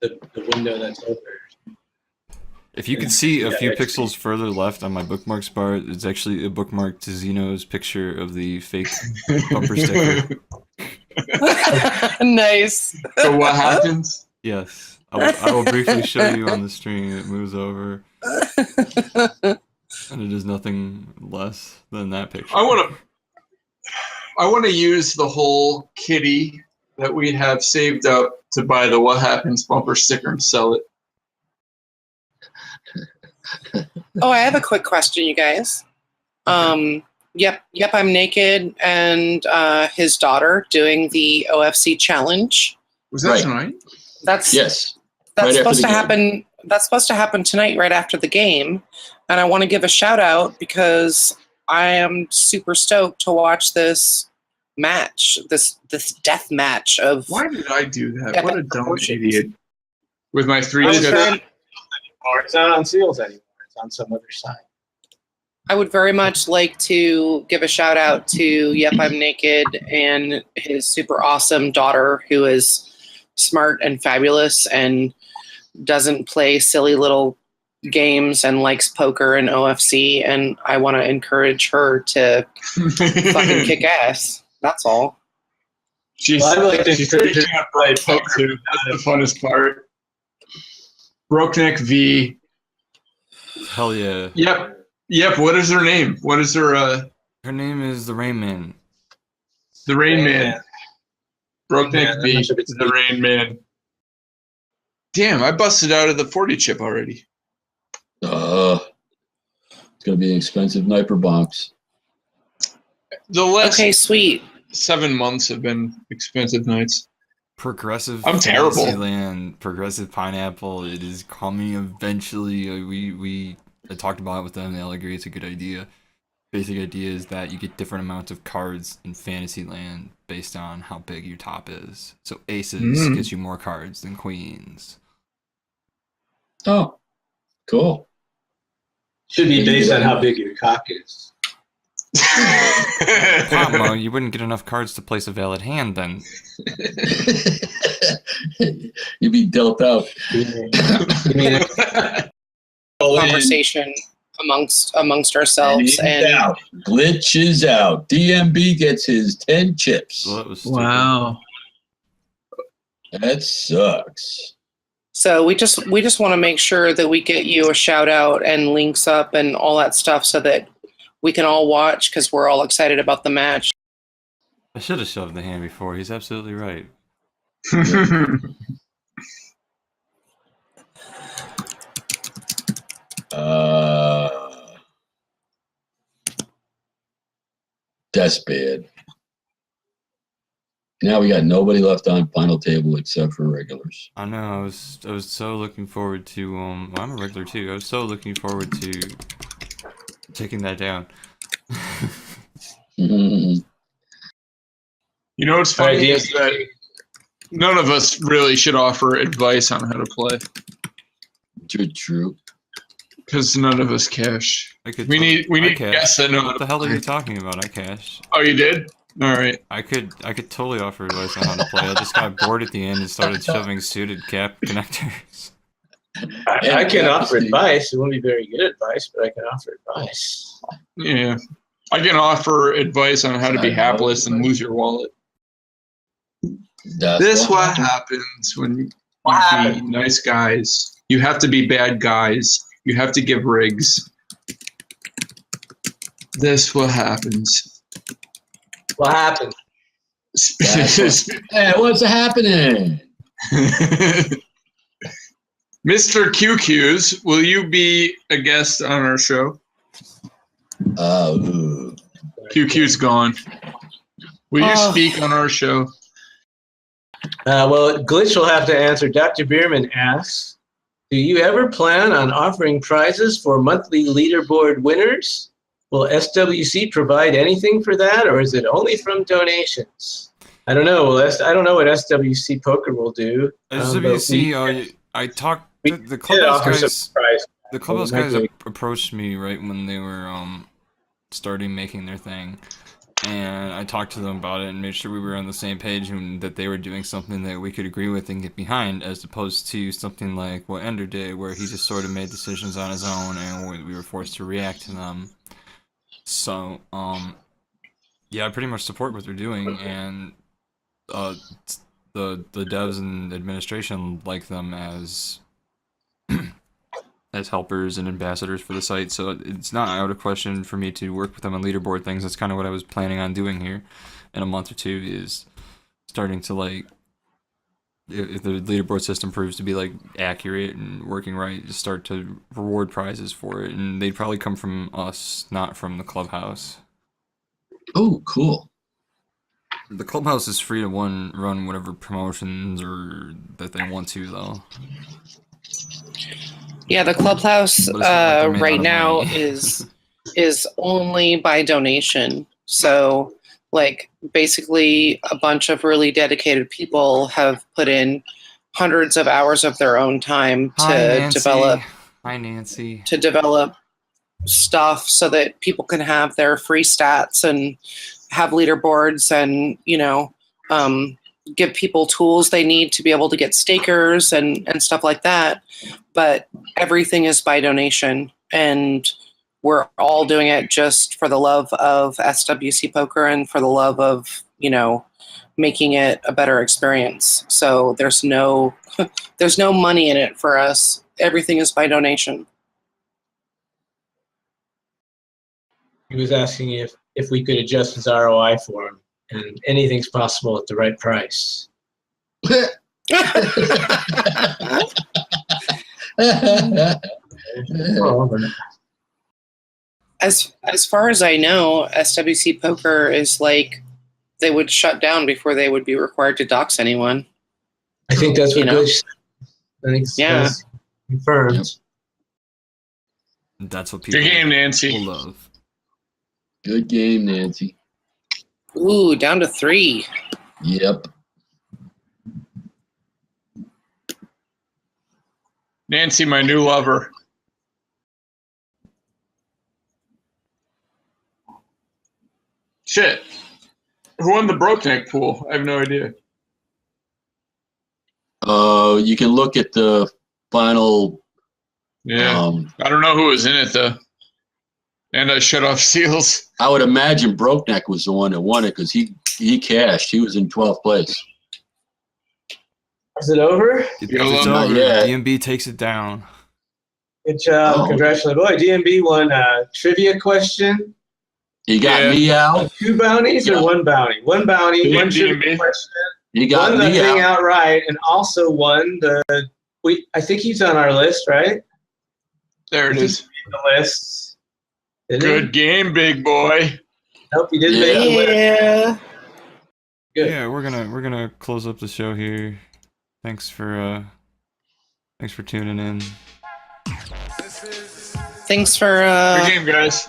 the window that's over. If you could see a few pixels further left on my bookmarks bar, it's actually a bookmark to Zeno's picture of the fake bumper sticker. Nice. So what happens? Yes. I will briefly show you on the stream. It moves over. And it is nothing less than that picture. I want to use the whole kitty that we have saved up to buy the What Happens bumper sticker and sell it. Oh, I have a quick question, you guys. Yep, I'm naked, and his daughter doing the OFC challenge. Was that Right. tonight? That's Yes. That's Right after supposed the to game. happen. That's supposed to happen tonight, right after the game. And I want to give a shout out because I am super stoked to watch this match, this death match of. Why did I do that? Epic What a dumb proportions. idiot. With my three I was chips. very- Or it's not on Seals anymore. It's on some other side. I would very much like to give a shout out to Yep, I'm Naked and his super awesome daughter who is smart and fabulous and doesn't play silly little games and likes poker and OFC, and I want to encourage her to fucking kick ass. That's all. She's taking up right poker. That's the funnest part. Brokeneck V. Hell yeah. Yep. What is her name? What is her? Her name is the Rain Man. The Rain Man. Brokeneck V. The Rain Man. Damn, I busted out of the 40 chip already. It's gonna be an expensive night for Bonx. The last Okay, sweet. 7 months have been expensive nights. Progressive. I'm terrible. Fantasyland, Progressive Pineapple. It is coming eventually. I talked about it with them. They all agree it's a good idea. Basic idea is that you get different amounts of cards in Fantasyland based on how big your top is. So aces gets you more cards than queens. Oh, cool. Should be based on how big your cock is. Potmo, you wouldn't get enough cards to place a valid hand then. You'd be dealt out. Conversation amongst ourselves and out. Glitch is out. DMB gets his 10 chips. Well, that was stupid. Wow. That sucks. so we just want to make sure that we get you a shout out and links up and all that stuff so that we can all watch because we're all excited about the match. I should have shoved the hand before. He's absolutely right. That's bad. Now we got nobody left on final table except for regulars. I know. I was so looking forward to. Well, I'm a regular too. I was so looking forward to taking that down. You know what's funny is that none of us really should offer advice on how to play True. because none of us cash. We I need cashed. guests that know how What to the hell are play. you talking about? I cashed. Oh, you did? All right. I could totally offer advice on how to play. I just got bored at the end and started shoving suited cap connectors. I can offer advice. It won't be very good advice, but I can offer advice. Yeah. I can offer advice on how to be hapless and lose your wallet. This what happens when you be nice guys. You have to be bad guys. You have to give rigs. This what happens. What happened? Hey, what's happening? Mr. QQs, will you be a guest on our show? QQ's gone. Will you speak on our show? Well, Glitch will have to answer. Dr. Bierman asks, do you ever plan on offering prizes for monthly leaderboard winners? Will SWC provide anything for that, or is it only from donations? I don't know. I don't know what SWC Poker will do. SWC, I talked to the Clubhouse guys. The Clubhouse guys approached me right when they were starting making their thing, and I talked to them about it and made sure we were on the same page and that they were doing something that we could agree with and get behind, as opposed to something like what Ender did, where he just sort of made decisions on his own and we were forced to react to them. So, yeah, I pretty much support what they're doing, and the devs and administration like them as helpers and ambassadors for the site, so it's not out of question for me to work with them on leaderboard things. That's kind of what I was planning on doing here in a month or two, is starting to, like, if the leaderboard system proves to be, like, accurate and working right, just start to reward prizes for it, and they'd probably come from us, not from the Clubhouse. Oh, cool. The Clubhouse is free to run whatever promotions or that they want to, though. Yeah, the Clubhouse But it's not like they're made out right of now money. is only by donation. So, like, basically, a bunch of really dedicated people have put in hundreds of hours of their own time to develop. Hi, Nancy. To develop stuff so that people can have their free stats and have leaderboards and give people tools they need to be able to get stakers and stuff like that. But everything is by donation, and we're all doing it just for the love of SWC poker and for the love of, making it a better experience. So there's no money in it for us. Everything is by donation. He was asking if we could adjust his ROI for him, and anything's possible at the right price. As far as I know, SWC poker is like they would shut down before they would be required to dox anyone. I think that's what Bush. I think that's confirmed. That's what people Good game, Nancy. love. Good game, Nancy. Ooh, down to 3. Yep. Nancy, my new lover. Shit. Who won the broke neck pool? I have no idea. You can look at the final. Yeah. I don't know who was in it though. And I shut off seals. I would imagine Brokeneck was the one that won it because he cashed. He was in 12th place. Is it over? It's YOLO. over. Yeah. DMB takes it down. Good job. Oh. Congratulations. Boy, DMB won a trivia question. He got me out. 2 bounties or 1 bounty? 1 bounty, 1 trivia question. He got Won the me thing out. outright, and also won the. I think he's on our list, right? There it is. The list. Didn't he? Good game, big boy. Nope, he didn't make the list. Yeah. Good. Yeah, we're gonna close up the show here. Thanks for tuning in. Thanks for Good game, guys.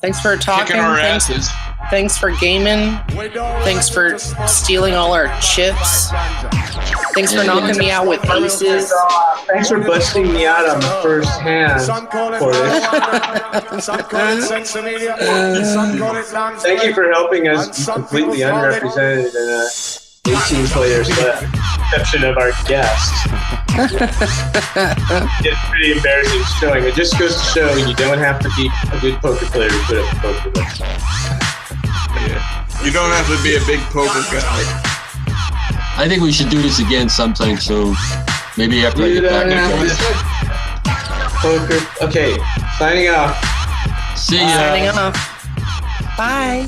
thanks for talking. Kicking our asses. Thanks for gaming. Thanks for stealing all our chips. Thanks for knocking me out with aces. Thanks for busting me out on the first hand for this. Thank you for helping us be completely unrepresented in a 18-player set, exception of our guest. It's pretty embarrassing showing. It just goes to show you don't have to be a good poker player to put up a poker list. Yeah. You don't have to be a big poker guy. I think we should do this again sometime soon. Maybe after I get back. Poker. Okay, signing off. See ya. Signing off. Bye.